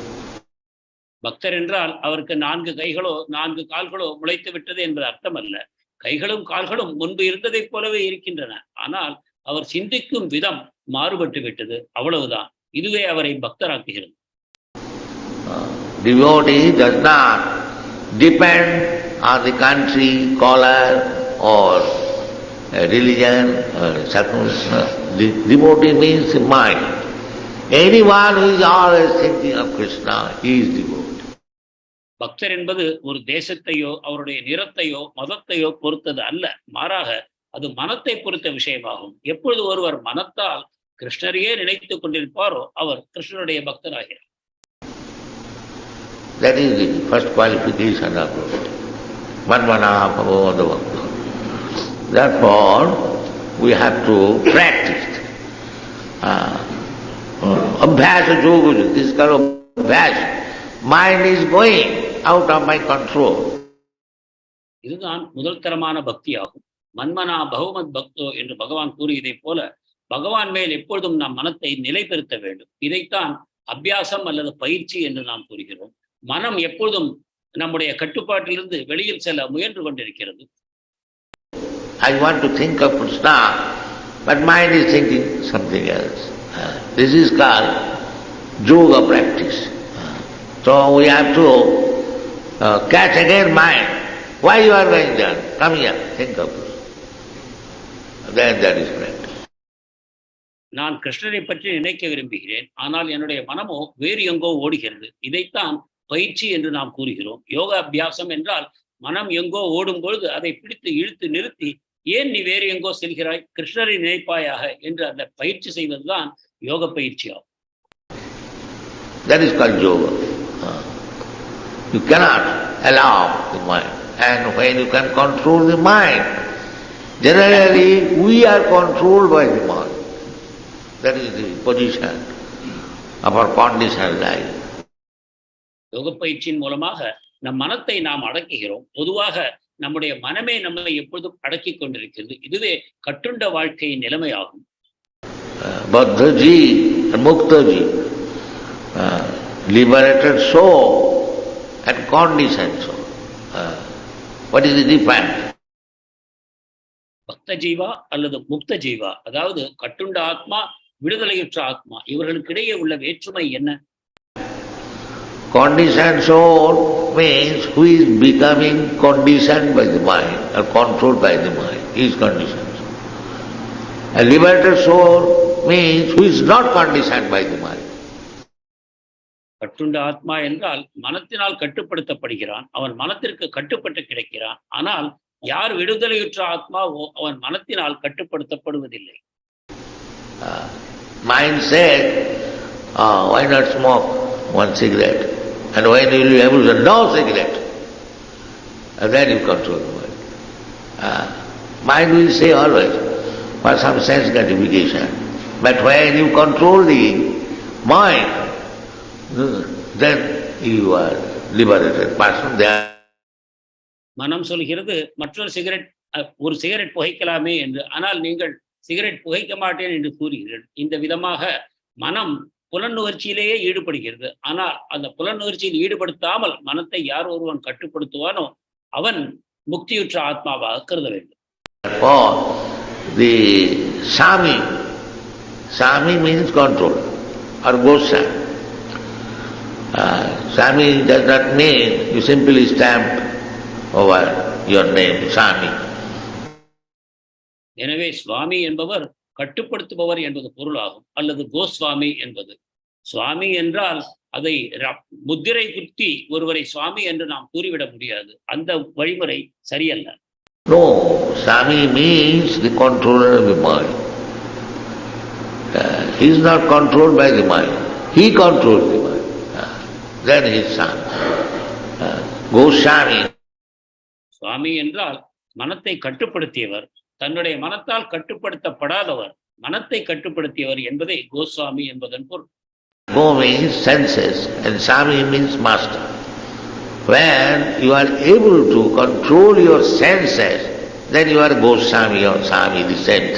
பக்தர் என்றால் அவருக்கு 4 கைகளோ 4 கால்களோ முளைத்து விட்டது என்பது அர்த்தம் அல்ல. கைகளும் கால்களும் முன்பு இருந்ததைப் போலவே இருக்கின்றன. ஆனால் அவர் சிந்திக்கும் விதம் மாறுபட்டு விட்டது, அவ்வளவுதான். இதுவே அவரை பக்தராக்குகிறது. Devotee does not depend on the country, color, or religion, or circumstance. The devotee means the mind. Anyone who is always thinking of Krishna, he is devotee. பக்தர் என்பது ஒரு தேசத்தையோ அவருடைய நிறத்தையோ மதத்தையோ பொறுத்தது அல்ல, மாறாக அது மனத்தை பொறுத்த விஷயமாகும். எப்பொழுது ஒருவர் மனத்தால் கிருஷ்ணரையே நினைத்துக் கொண்டிருப்பாரோ அவர் கிருஷ்ணருடைய பக்தராகிறார். That is the first qualification of devotee. Manmana bhagavata bhakta. Therefore, we have to practice. Abhyasa yoga, this kind of abhyasa. Mind is going out of my control. இதுதான் முதல் தரமான பக்தியாகும். மன்மனா பகவத் பக்தோ என்று பகவான் கூறியதை போல பகவான் மேல் எப்பொழுதும் நாம் மனத்தை நிலைபெறுத்த வேண்டும். இதைத்தான் அபியாசம் அல்லது பயிற்சி என்று நாம் கூறுகிறோம். மனம் எப்பொழுதும் நம்முடைய கட்டுப்பாட்டிலிருந்து வெளியில் செல்ல முயன்று கொண்டிருக்கிறது. I want to think of Krishna, but mind is thinking something else. This is called yoga practice. So we have to catch again mind. Why you are going there? Come here, think of Krishna. Then that is practice. நான் கிருஷ்ணரை பற்றி நினைக்க விரும்புகிறேன், ஆனால் என்னுடைய மனமோ வேறு எங்கோ ஓடுகிறது. இதைத்தான் பயிற்சி என்று நாம் கூறுகிறோம். யோகா அபியாசம் என்றால் மனம் எங்கோ ஓடும் பொழுது அதை பிடித்து இழுத்து நிறுத்தி, ஏன் நீ வேறு எங்கோ செல்கிறாய், கிருஷ்ணரை நினைப்பாயாக என்று அந்த பயிற்சி செய்வதுதான் யோக பயிற்சியாகும். That is called yoga. You cannot allow the mind. And when you can control the mind, generally we are controlled by the mind. That is the position of our conditioned life. யோக பயிற்சியின் மூலமாக நம் மனத்தை நாம் அடக்குகிறோம். பொதுவாக நம்முடைய மனமே நம்மை எப்பொழுதும் அடக்கிக் கொண்டிருக்கிறது. இதுவே கட்டுண்ட வாழ்க்கையின் நிலைமையாகும். Buddhaji and Muktaji, liberated soul and conditioned soul. What is the difference? பக்த ஜீவா அல்லது முக்த ஜீவா, அதாவது கட்டுண்ட ஆத்மா, விடுதலையுற்ற ஆத்மா, இவர்களுக்கிடையே உள்ள வேற்றுமை என்ன? Conditioned soul means who is becoming conditioned by the mind or controlled by the mind. He is conditioned soul. A liberated soul means who is not conditioned by the mind. கட்டுண்ட ஆத்மா என்றால் மனத்தினால் கட்டுப்படுத்தப்படுகிறான், அவன் மனத்திற்கு கட்டுப்பட்டு கிடைக்கிறான். ஆனால் யார் விடுதலையுற்ற ஆத்மாவோ அவன் மனத்தினால் கட்டுப்படுத்தப்படுவதில்லை. Mind said, why not smoke one cigarette? And when you will be able to no cigarette, and then you control the mind. Mind will say always for some sense gratification. But when you control the mind, then you are liberated person. மனம் சொல்கிறது மற்றொரு ஒரு cigarette புகைக்கலாமே என்று, ஆனால் நீங்கள் cigarette புகைக்க மாட்டேன் என்று கூறுகிறீர்கள். இந்த விதமாக மனம் புலனுணர்ச்சியிலேயே ஈடுபடுகிறது. ஆனால் அந்த புலனுணர்ச்சியில் ஈடுபடுத்தாமல் மனத்தை யார் ஒருவன் கட்டுப்படுத்துவானோ அவன் முக்தியுற்ற ஆத்மாவாக கருத வேண்டும். The Sami means control or Goswami. Sami does not mean you simply stamp over your name, Sami. எனவே சுவாமி என்பவர் கட்டுப்படுத்துபவர் என்பது பொருளாகும், அல்லது கோஸ்வாமி என்பது. சுவாமி என்றால் அதை முத்திரை குத்தி ஒருவரை சுவாமி என்று நாம் கூறிவிட முடியாது. அந்த வழிமுறை சரியல்ல. No, Sami means the controller of the mind. He is not controlled by the mind. He controls the mind. Then he is Sami. Goswami. சுவாமி என்றால் மனத்தை கட்டுப்படுத்தியவர், தன்னுடைய மனத்தால் கட்டுப்படுத்தப்படாதவர், மனத்தை கட்டுப்படுத்தியவர் என்பதை கோஸ்வாமி என்பதன் பொருள். Go means senses and Sami means master. When you are able to control your senses, then you are Goswami or Sami, the saint.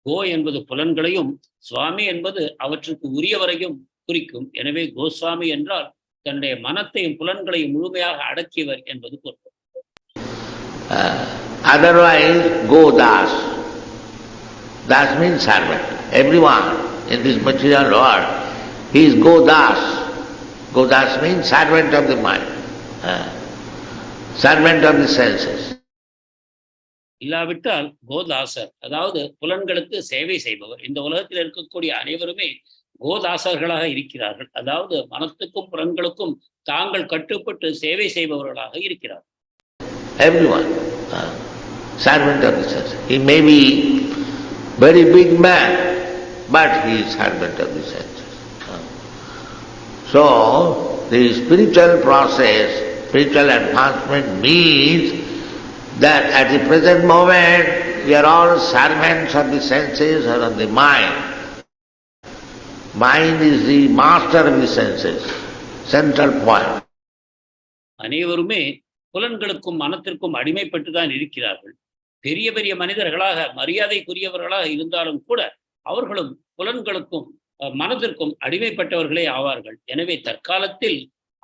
கோ என்பது புலன்களையும், சுவாமி என்பது அவற்றுக்கு உரியவரையும் குறிக்கும். எனவே கோஸ்வாமி என்றால் தன்னுடைய மனத்தையும் புலன்களையும் முழுமையாக அடக்கியவர் என்பது பொருள். Otherwise, go das. Das means servant. Everyone in this material world, he is go das. Go das means servant of the mind. servant of the senses. இல்லாவிட்டால் கோதாசர், அதாவது புலன்களுக்கு சேவை செய்பவர். இந்த உலகத்தில் இருக்கக்கூடிய அனைவருமே கோதாசர்களாக இருக்கிறார்கள், அதாவது மனத்துக்கும் புலன்களுக்கும் தாங்கள் கட்டுப்பட்டு சேவை செய்பவர்களாக இருக்கிறார்கள். Everyone, servant of the senses. He may be very big man, but he is servant of the senses. So, the spiritual process, spiritual advancement means that at the present moment we are all servants of the senses or of the mind. Mind is the master of the senses, central point. அனைவருமே புலன்களுக்கும் மனத்திற்கும் அடிமைப்பட்டுதான் இருக்கிறார்கள். பெரிய பெரிய மனிதர்களாக மரியாதைக்குரியவர்களாக இருந்தாலும் கூட அவர்களும் புலன்களுக்கும் மனத்திற்கும் அடிமைப்பட்டவர்களே ஆவார்கள். எனவே தற்காலத்தில்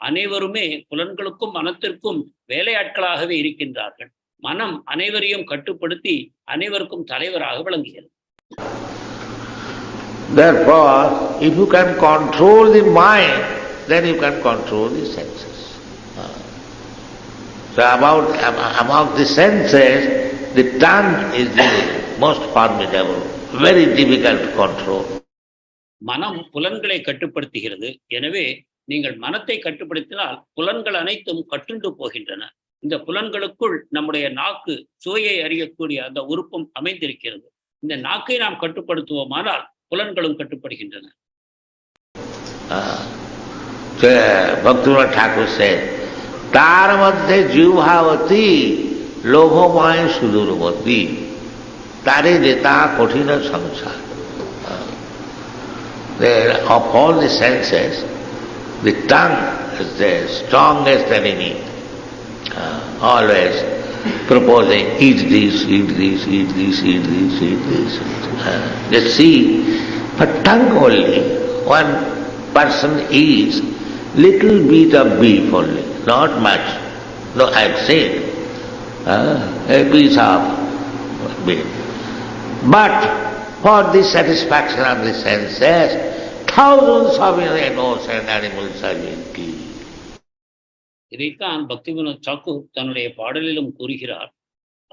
அனைவருமே புலன்களுக்கும் மனத்திற்கும் வேலையாட்களாகவே இருக்கின்றார்கள். மனம் அனைவரையும் கட்டுப்படுத்தி அனைவருக்கும் தலைவராக விளங்குகிறது. Therefore, if you can control the mind, then you can control the senses. So among the senses, the tongue is the most formidable, very difficult to control. மனம் புலன்களை கட்டுப்படுத்துகிறது. எனவே நீங்கள் மனத்தை கட்டுப்படுத்தினால் புலன்கள் அனைத்தும் கட்டுண்டு போகின்றன. இந்த புலன்களுக்குள் நம்முடைய நாக்கு சுவையை அறியக்கூடிய அந்த உறுப்பும் அமைந்திருக்கிறது. இந்த நாக்கை நாம் கட்டுப்படுத்துவோமானால் புலன்களும் கட்டுப்படுகின்றன. Bhaktivinoda Thakur said, "Tar madhye jivbhavati lobhamaya sudurmati tare jeta kothina samsara." Of all the senses, the tongue is the strongest enemy, always proposing, eat this, eat this, eat this, eat this, eat this. Just see, for tongue only, one person eats little bit of beef only, not much. No, I have seen a piece of beef. But for the satisfaction of the senses, thousands of innocent animals are being killed. இதைத்தான் பக்திவினோத் தாக்கூர் தன்னுடைய பாடலிலும் கூறுகிறார்.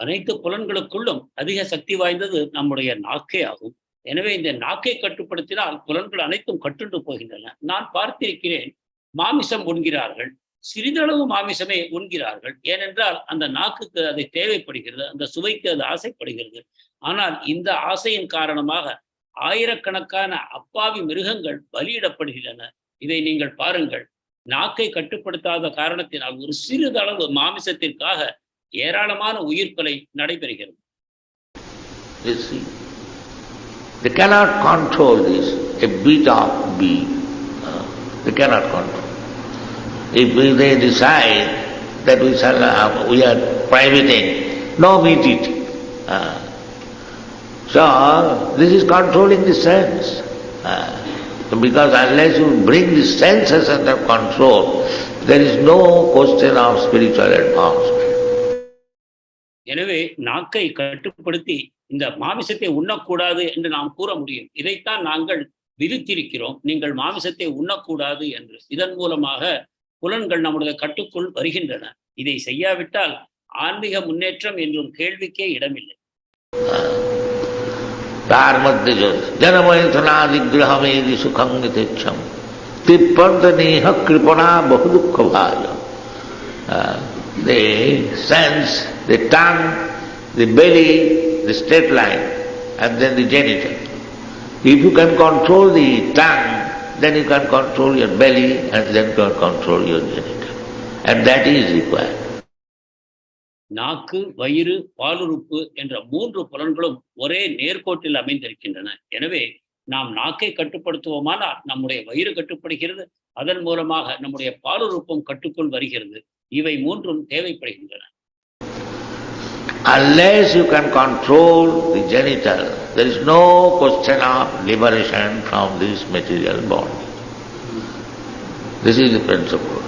அனைத்து புலன்களுக்குள்ளும் அதிக சக்தி வாய்ந்தது நம்முடைய நாக்கே ஆகும். எனவே இந்த நாக்கை கட்டுப்படுத்தினால் புலன்கள் அனைத்தும் கட்டுண்டு போகின்றன. நான் பார்த்திருக்கிறேன், மாமிசம் உண்கிறார்கள், சிறிதளவு மாமிசமே உண்கிறார்கள். ஏனென்றால் அந்த நாக்குக்கு அது தேவைப்படுகிறது, அந்த சுவைக்கு அது ஆசைப்படுகிறது. ஆனால் இந்த ஆசையின் காரணமாக ஆயிரக்கணக்கான அப்பாவி மிருகங்கள் பலியிடப்படுகின்றன. இதை நீங்கள் பாருங்கள். நாக்கை கட்டுப்படுத்தாத காரணத்தினால் ஒரு சிறிதளவு மாமிசத்திற்காக ஏராளமான உயிர்கொலை நடைபெறுகிறது. They cannot control this, a bit of beef. They cannot control. If they decide that we are prohibiting, no meat eating. So this is controlling the sense. Because unless you bring the senses under control, there is no question of spiritual advancement. எனவே நாக்கை கட்டுப்படுத்தி இந்த மாமிசத்தை உண்ணக்கூடாது என்று நாம் கூற முடியும். இதைத்தான் நாங்கள் விதித்திருக்கிறோம், நீங்கள் மாமிசத்தை உண்ணக்கூடாது என்று. இதன் மூலமாக புலன்கள் நம்முடைய கட்டுக்குள் வருகின்றன. இதை செய்யாவிட்டால் ஆன்மீக முன்னேற்றம் என்றும் கேள்விக்கே இடமில்லை. तार मध्य जनमयनादिग्रहमेदि सुखं यथेच्छं तिप्पन्तनेह कृपणा बहु दुःख भाय. The sense, the tongue, the belly, the straight line, and then the genital. If you can control the tongue, then you can control your belly, and then you can control your genital. And that is required. நாக்கு, வயிறு, பாலுறுப்பு என்ற 3 புலன்களும் ஒரே நேர்கோட்டில் அமைந்திருக்கின்றன. எனவே நாம் நாக்கை கட்டுப்படுத்துவோமானால் நம்முடைய வயிறு கட்டுப்படுகிறது, அதன் மூலமாக நம்முடைய பாலுறுப்பும் கட்டுக்குள் வருகிறது. இவை 3ம் தேவைப்படுகின்றன. Unless you can control the genital, there is no question of liberation from this material body. This is the principle.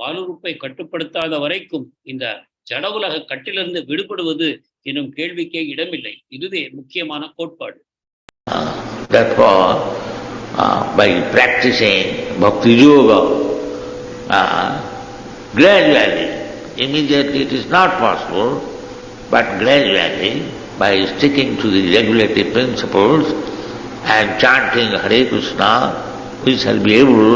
பாலுறுப்பை கட்டுப்படுத்தாத வரைக்கும் இந்த ஜட உலக கட்டிலிருந்து விடுபடுவது என்னும் கேள்விக்கே இடமில்லை. இதுவே முக்கியமான கோட்பாடு. Therefore, by practicing bhakti yoga, gradually immediately it is not possible, but gradually, by sticking to the regulative principles and chanting Hare Krishna, we shall be able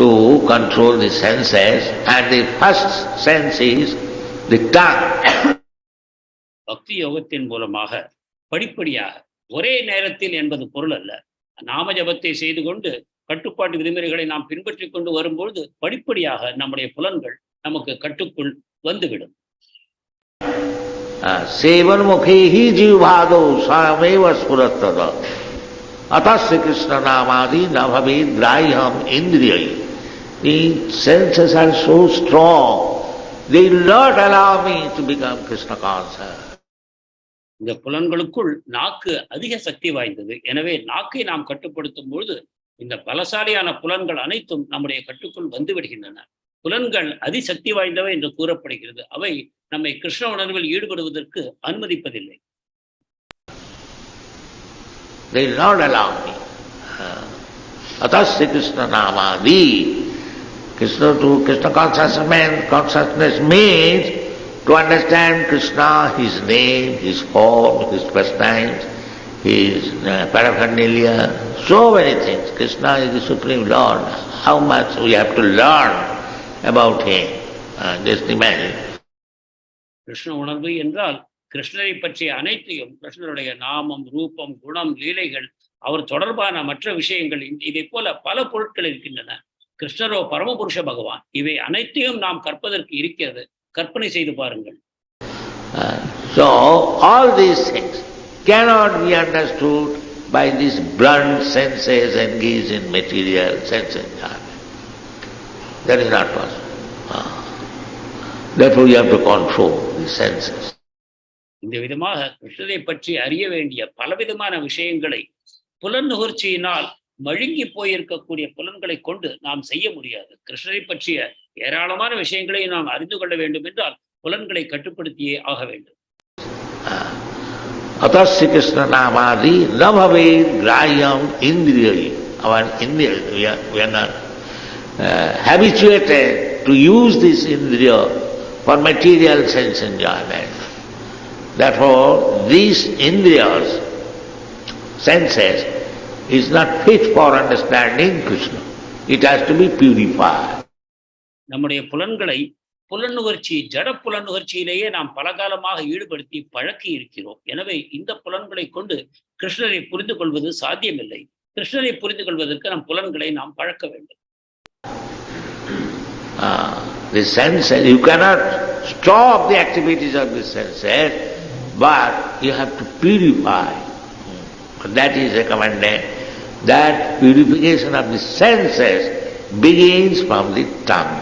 to control the senses, and the first sense is the tongue. பக்தி யோகத்தின் மூலமாக படிப்படியாக ஒரே நேரத்தில் என்பது பொருள் அல்ல. நாம ஜபத்தை செய்து கொண்டு கட்டுப்பாட்டு விதிமுறைகளை நாம் பின்பற்றிக் கொண்டு வரும்பொழுது படிப்படியாக நம்முடைய புலன்கள் நமக்கு கட்டுக்குள் வந்துவிடும். Sevan mukhehi jivādo svayameva spurattada atha Krishna namadi nabhavi grāhyam indriyai. The senses are so strong, they will not allow me to become Krishna conscious. இந்த புலன்களுக்குள் நாக்கு அதிக சக்தி வாய்ந்தது. எனவே நாக்கை நாம் கட்டுப்படுத்தும் பொழுது இந்த பலசாலியான புலன்கள் அனைத்தும் நம்முடைய கட்டுக்குள் வந்து விடுகின்றன. புலன்கள் அதிசக்தி வாய்ந்தவை என்று கூறப்படுகிறது. அவை நம்மை கிருஷ்ண உணர்வில் ஈடுபடுவதற்கு அனுமதிப்பதில்லை. They will not allow me. Atasya Krishna namadi. Krishna consciousness means to understand Krishna, his name, his form, his pastimes, his paraphernalia, so many things. Krishna is the Supreme Lord. How much we have to learn about him. Just imagine. Krishna உணர்வு என்றால் கிருஷ்ணரை பற்றிய அனைத்தையும், கிருஷ்ணருடைய நாமம், ரூபம், குணம், லீலைகள், அவர் தொடர்பான மற்ற விஷயங்கள், இதை போல பல பொருட்கள் இருக்கின்றன. கிருஷ்ணரோ பரமபுருஷ பகவான். இவை அனைத்தையும் நாம் கற்பதற்கு இருக்கிறது. கற்பனை செய்து பாருங்கள். So all these things cannot be understood by these blunt senses engaged in material sense enjoyment. That is not possible. Therefore you have to control the senses. இந்த விதமாக கிருஷ்ணரை பற்றி அறிய வேண்டிய பலவிதமான விஷயங்களை புலன் நுகர்ச்சியினால் மழுங்கி போயிருக்கக்கூடிய புலன்களை கொண்டு நாம் செய்ய முடியாது. கிருஷ்ணரை பற்றிய ஏராளமான விஷயங்களை நாம் அறிந்து கொள்ள வேண்டும் என்றால் புலன்களை கட்டுப்படுத்தியே ஆக வேண்டும். Atasya Krishna namadi nabhave grāhyam indriyai. Our indriyas, we are not habituated to use this indriya for material sense enjoyment. Therefore, these indriyas, senses, is not fit for understanding Krishna. It has to be purified. நம்முடைய புலன்களை புலனுகர்ச்சி, ஜட புலனுகர்ச்சியிலேயே நாம் பலகாலமாக ஈடுபடுத்தி பழக்கி இருக்கிறோம். எனவே இந்த புலன்களை கொண்டு கிருஷ்ணரை புரிந்து கொள்வது சாத்தியமில்லை. கிருஷ்ணரை புரிந்து கொள்வதற்கு நம் புலன்களை நாம் பழக்க வேண்டும். The senses, you cannot stop the activities of the senses, but you have to purify. That is recommended. That purification of the senses begins from the tongue.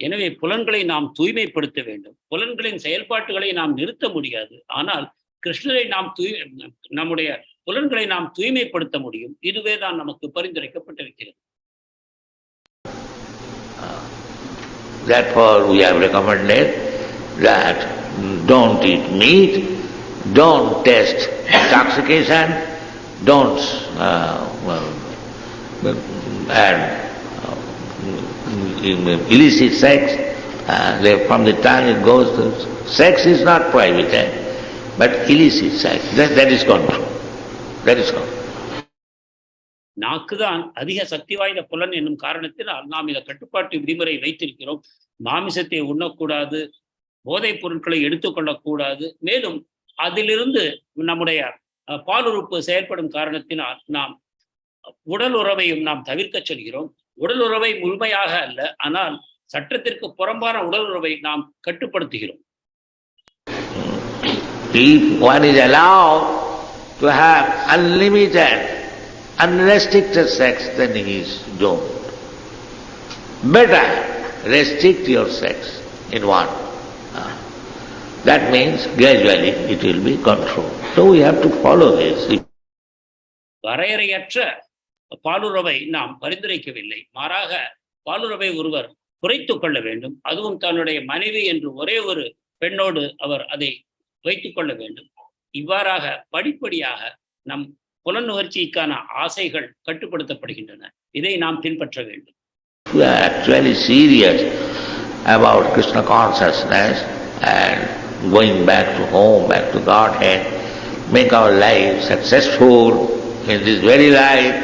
எனவே புலன்களை நாம் தூய்மைப்படுத்த வேண்டும். புலன்களின் செயல்பாட்டுகளை நாம் நிறுத்த முடியாது. ஆனால் கிருஷ்ணரை நாம் நம்முடைய புலன்களை நாம் தூய்மைப்படுத்த முடியும். இதுவே தான் நமக்கு பரிந்துரைக்கப்பட்டிருக்கிறது. Therefore we have recommended that don't eat meat, don't taste intoxication, don't and illicit sex. From the tongue it goes to sex is not prohibited, but illicit sex, that is control. That is control. நாக்குதான் அதிக சக்தி வாய்ந்த புலன் என்னும் காரணத்தினால் நாம் இதை கட்டுப்பாட்டு விதிமுறை வைத்திருக்கிறோம். மாமிசத்தை உண்ணக்கூடாது, போதைப் பொருட்களை எடுத்துக்கொள்ளக்கூடாது. மேலும் அதிலிருந்து நம்முடைய பாலுறுப்பு செயல்படும் காரணத்தினால் நாம் உடல் உறவையும் நாம் தவிர்க்க சொல்கிறோம். உடல் உறவை முழுமையாக அல்ல, ஆனால் சட்டத்திற்கு புறம்பான உடல் உறவை நாம் கட்டுப்படுத்துகிறோம். If one is allowed to have unlimited, unrestricted sex, then he is doomed. Better restrict your sex in one. That means gradually it will be controlled. So we have to follow this. வரையறையற்ற பாலுறவை நாம் பரிந்துரைக்கவில்லை. மாறாக பாலுறவை ஒருவர் குறைத்துக் கொள்ள வேண்டும். அதுவும் தன்னுடைய மனைவி என்று ஒரே ஒரு பெண்ணோடு அவர் அதை வைத்துக் கொள்ள வேண்டும். இவ்வாறாக படிப்படியாக நம் புலனுகர்ச்சிக்கான ஆசைகள் கட்டுப்படுத்தப்படுகின்றன. இதை நாம் பின்பற்ற வேண்டும். We are actually serious about Krishna consciousness and going back to home, back to Godhead, make our life successful in this very life,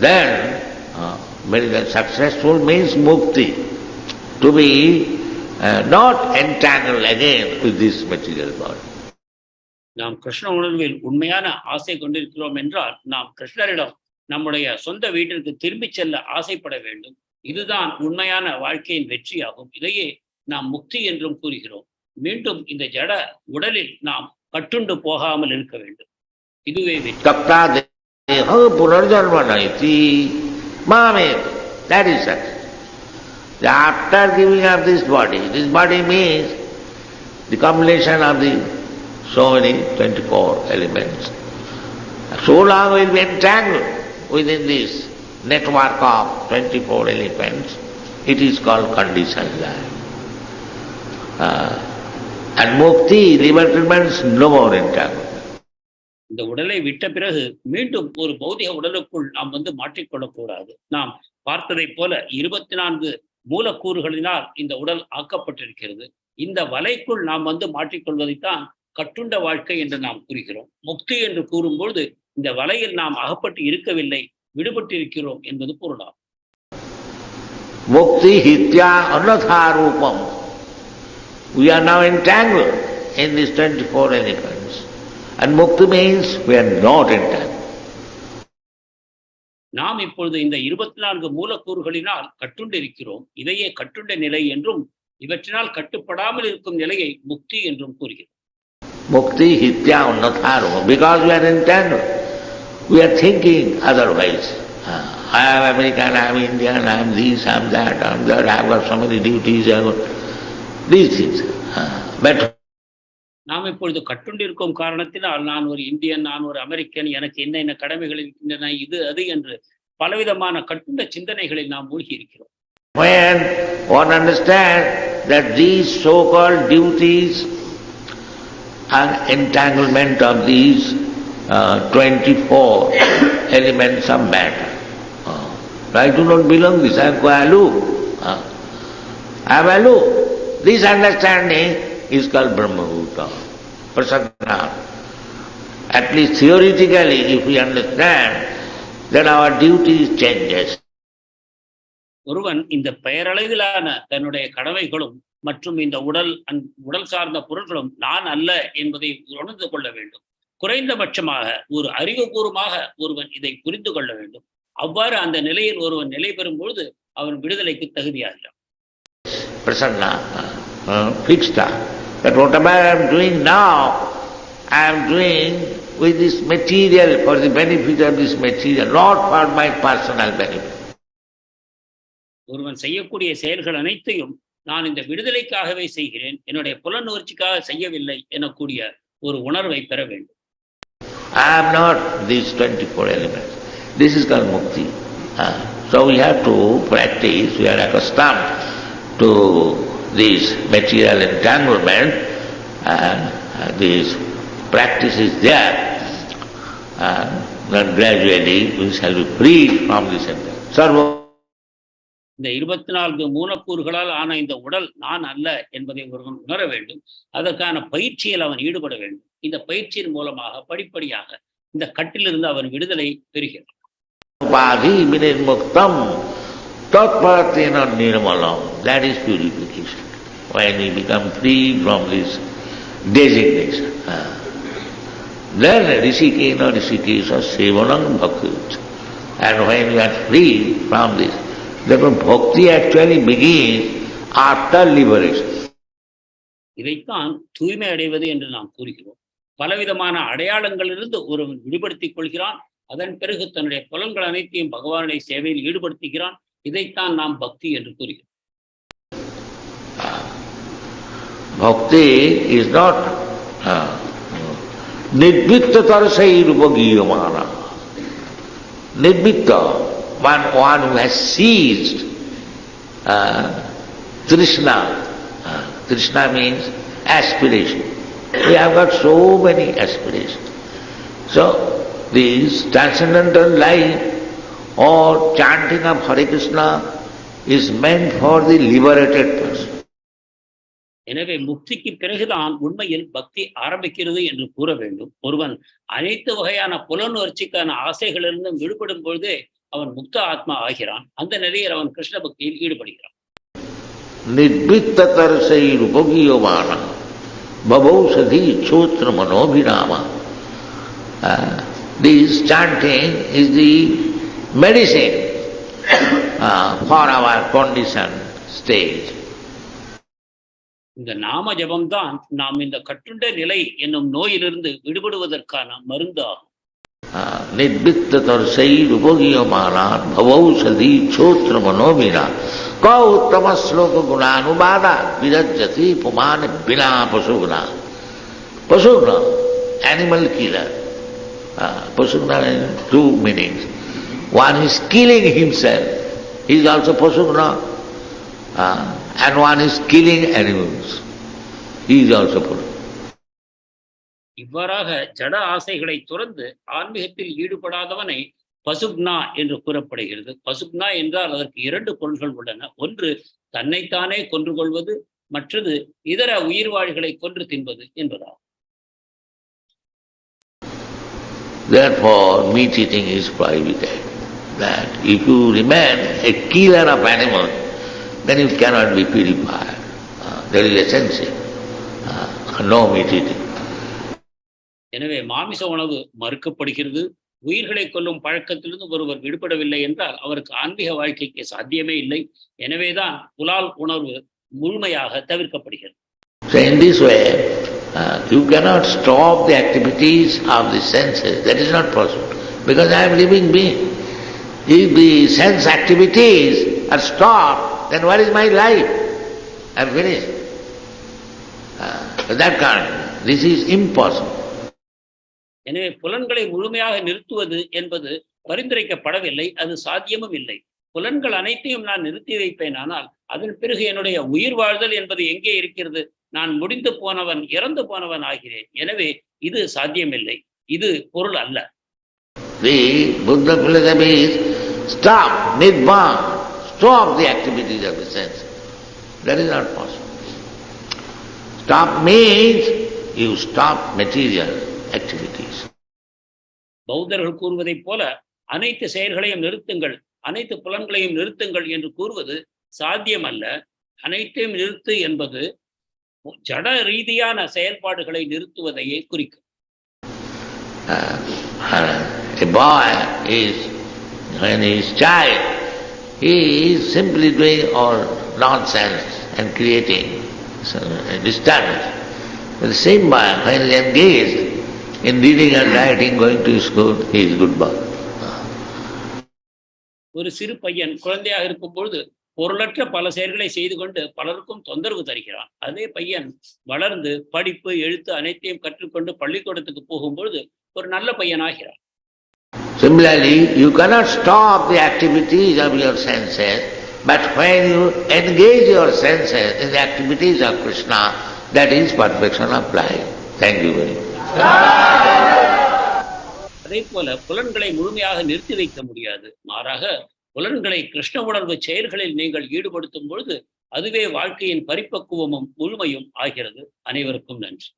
then very successful means mukti, to be not entangled again with this material body. நாம் கிருஷ்ண உணர்வில் உண்மையான ஆசை கொண்டிருக்கிறோம் என்றால் நாம் கிருஷ்ணரிடம் நம்முடைய சொந்த வீட்டிற்கு திரும்பிச் செல்ல ஆசைப்பட வேண்டும். இதுதான் உண்மையான வாழ்க்கையின் வெற்றியாகும். இதையே நாம் முக்தி என்றும் கூறுகிறோம். மீண்டும் இந்த ஜட உடலில் நாம் கட்டுண்டு போகாமல் இருக்க வேண்டும். இதுவே வெற்றி. That is it. After giving up this body means the combination of the so many 24 elements. So long we will be entangled within this network of 24 elements. It is called conditioned life. And mukti, liberty means no more entanglement. இந்த உடலை விட்ட பிறகு மீண்டும் ஒரு பௌதிக உடலுக்குள் நாம் மாற்றிக்கொள்ளக்கூடாது. நாம் பார்த்ததை போல 24 மூலக்கூறுகளினால் இந்த உடல் ஆக்கப்பட்டிருக்கிறது. இந்த வலைக்குள் நாம் மாற்றிக்கொள்வதைத்தான் கட்டுண்ட வாழ்க்கை என்று நாம் கூறுகிறோம். முக்தி என்று கூறும்பொழுது இந்த வலையில் நாம் அகப்பட்டு இருக்கவில்லை, விடுபட்டு இருக்கிறோம் என்பது பொருளாகும். Mukti hitya anatha rupam. We are now entangled in these 24 elements. And mukti means we are not entangled. நாம் இப்பொழுது இந்த 24 மூலக்கூறுகளினால் கட்டுண்டு இருக்கிறோம். இதையே கட்டுண்ட நிலை என்றும் இவற்றினால் கட்டுப்படாமல் இருக்கும் நிலையை முக்தி என்றும் கூறுகிறோம். Mukti hitya unnatharum. Because we are entangled, we are thinking otherwise. I am American, I am Indian, I am this, I am that, I am that, I have got so many duties, I have got these things. But நாம் இப்பொழுது கட்டுண்டிருக்கும் காரணத்தினால் நான் ஒரு Indian, நான் ஒரு American, எனக்கு என்ன கடமைகள் இருக்கின்றன, இது அது என்று பலவிதமான கட்டுண்ட சிந்தனைகளில் நாம் மூழ்கி இருக்கிறோம். When one understands that these so-called duties are entanglement of these 24 elements of matter. I do not belong this, I am aloof. I am aloof. This understanding is called Brahma-bhuta, prasanna. At least theoretically, if we understand, then our duty changes. ஒருவன் இந்த பெயரளவிலான தன்னுடைய கடமைகளும் மற்றும் இந்த உடல் சார்ந்த பொருட்களும் நான் அல்ல என்பதை உணர்ந்து கொள்ள வேண்டும். குறைந்தபட்சமாக ஒரு அறிவுபூர்வமாக ஒருவன் இதை புரிந்து கொள்ள வேண்டும். அவ்வாறு அந்த நிலையில் ஒருவன் நிலை பெறும் பொழுது அவன் விடுதலைக்கு தகுதியாகிறான். Prasanna, fixed up. That whatever I am doing now, I am doing with this material, for the benefit of this material, not for my personal benefit. ஒருவன் செய்யக்கூடிய செயல்கள் அனைத்தையும் நான் இந்த விடுதலைக்காகவே செய்கிறேன், என்னுடைய புலனுணர்ச்சிக்காக செய்யவில்லை எனக்கூடிய ஒரு உணர்வை பெற வேண்டும். I am not these 24 elements. This is called mukti. So we have to practice, we are accustomed to this material entanglement, and this practice is there, and then gradually we shall be freed from this entanglement. இந்த 24 மூலக்கூறுகளால் ஆன இந்த உடல் நான் அல்ல என்பதை ஒருவன் உணர வேண்டும். அதற்கான பயிற்சியில் அவன் ஈடுபட வேண்டும். இந்த பயிற்சியின் மூலமாக படிப்படியாக இந்த கட்டிலிருந்து அவன் விடுதலை பெறுகிறான். That is purification. When we become free from this designation, then Rishikena Rishikesha Sevanam Bhakut. And when we are free from this, therefore bhakti actually begins after liberation. இதைத்தான் தூய்மை அடைவது என்று நாம் கூறுகிறோம். பலவிதமான அடையாளங்களிலிருந்து ஒருவன் விடுபடுத்திக் கொள்கிறான். அதன் பிறகு தன்னுடைய புலன்கள் அனைத்தையும் பகவானுடைய சேவையில் ஈடுபடுத்துகிறான். இதைத்தான் நாம் பக்தி என்று கூறுகிறோம். Bhakti is not nidvitta tarasairupa. Nidvitta, one who has ceased Trishna. Trishna means aspiration. We have got so many aspirations. So this transcendental life or chanting of Hare Krishna is meant for the liberated person. எனவே முக்திக்கு பிறகுதான் உண்மையில் பக்தி ஆரம்பிக்கிறது என்று கூற வேண்டும். ஒருவன் அனைத்து வகையான புலனுணர்ச்சிக்கான ஆசைகளிலிருந்தும் விடுபடும் பொழுதே அவன் முக்த ஆத்மா ஆகிறான். அந்த நிலையில் அவன் கிருஷ்ண பக்தியில் ஈடுபடுகிறான். நிர்வித்ததர்சைருபகீயமான பவௌஷதி க்ஷோத்ர மனோபிராமா. This chanting is the medicine for our conditioned stage. இந்த நாம ஜபம்தான் நாம் இந்த கட்டுண்ட நிலை என்னும் நோயிலிருந்து விடுபடுவதற்கான மருந்தாகும். நிர்வித்ததர்சைருபகீயமானான் பவௌஷதி க்ஷோத்ர மனோபிராமா. கௌ உத்தம ஸ்லோக குணானுபாதா விரஜ்யதி புமான பினா பசுகுணா. பசுகுணா, animal killer. Pasugna in two meanings. One is killing himself, he is also pasugna, and one is killing animals, he is also pasugna. இவ்வாறாக ஜட ஆசைகளை துறந்து ஆன்மீகத்தில் ஈடுபடாதவனை பசுக்னா என்று கூறப்படுகிறது. பசுக்னா என்றால் அதற்கு இரண்டு பொருள்கள் உள்ளன. ஒன்று தன்னைத்தானே கொன்று கொள்வது, மற்றது இதர உயிர்வாழிகளை கொன்று தின்பது என்பதாகும். Therefore, meat eating is prohibited. That if you remain a killer of animals, then you cannot be purified. There is a sense no meat eating. எனவே மாமிச உணவு மறுக்கப்படுகிறது. உயிர்களை கொல்லும் பழக்கத்திலிருந்து ஒருவர் விடுபடவில்லை என்றால் அவருக்கு ஆன்மீக வாழ்க்கைக்கு சாத்தியமே இல்லை. எனவேதான் புலால் உணர்வு முழுமையாக தவிர்க்கப்படுகிறது. So in this way, you cannot stop the activities of the senses. That is not possible, because I am living being. If the sense activities are stopped, then what is my life? I am finished. That can't. This is impossible. எனவே புலன்களை முழுமையாக நிறுத்துவது என்பது பரிந்துரைக்கப்படவில்லை, அது சாத்தியமும் இல்லை. புலன்கள் அனைத்தையும் நான் நிறுத்தி வைப்பேன், ஆனால் அதன் பிறகு என்னுடைய உயிர் வாழ்தல் என்பது எங்கே இருக்கிறது? நான் முடிந்து போனவன், இறந்து போனவன் ஆகிறேன். எனவே இது சாத்தியமில்லை, இது பொருள் அல்ல. The Buddha philosophy is stop, nirvana, stop the activities of the sense. That is not possible. Stop means you stop material activities. பௌத்தர்கள் கூறுவதைப் போல அனைத்து செயல்களையும் நிறுத்துங்கள், அனைத்து புலன்களையும் நிறுத்துங்கள் என்று கூறுவது சாத்தியம் அல்ல. அனைத்தையும் நிறுத்து என்பது ஜட ரீதியான செயல்பாடுகளை நிறுத்துவதையே குறிக்கும். A boy is, when he is child, he is simply doing all nonsense and creating a disturbance. But the same boy, when he is engaged in reading and writing, going to school, he is good boy. ஒரு சிறு பையன் குழந்தையாக இருக்கும் பொழுது பொருளற்ற பல செயல்களை செய்து கொண்டு பலருக்கும் தொந்தரவு தருகிறான். அதே பையன் வளர்ந்து படிப்பு, எழுத்து அனைத்தையும் கற்றுக்கொண்டு பள்ளிக்கூடத்துக்கு போகும்பொழுது ஒரு நல்ல பையனாகிறான். Similarly, you cannot stop the activities of your senses, but when you engage your senses in the activities of Krishna, that is perfection of life. Thank you very much. அதே போல புலன்களை முழுமையாக நிறுத்தி வைக்க முடியாது. மாறாக புலன்களை கிருஷ்ண உணர்வு செயல்களில் நீங்கள் ஈடுபடுத்தும் பொழுது அதுவே வாழ்க்கையின் பரிபக்குவமும் முழுமையும் ஆகிறது. அனைவருக்கும் நன்றி.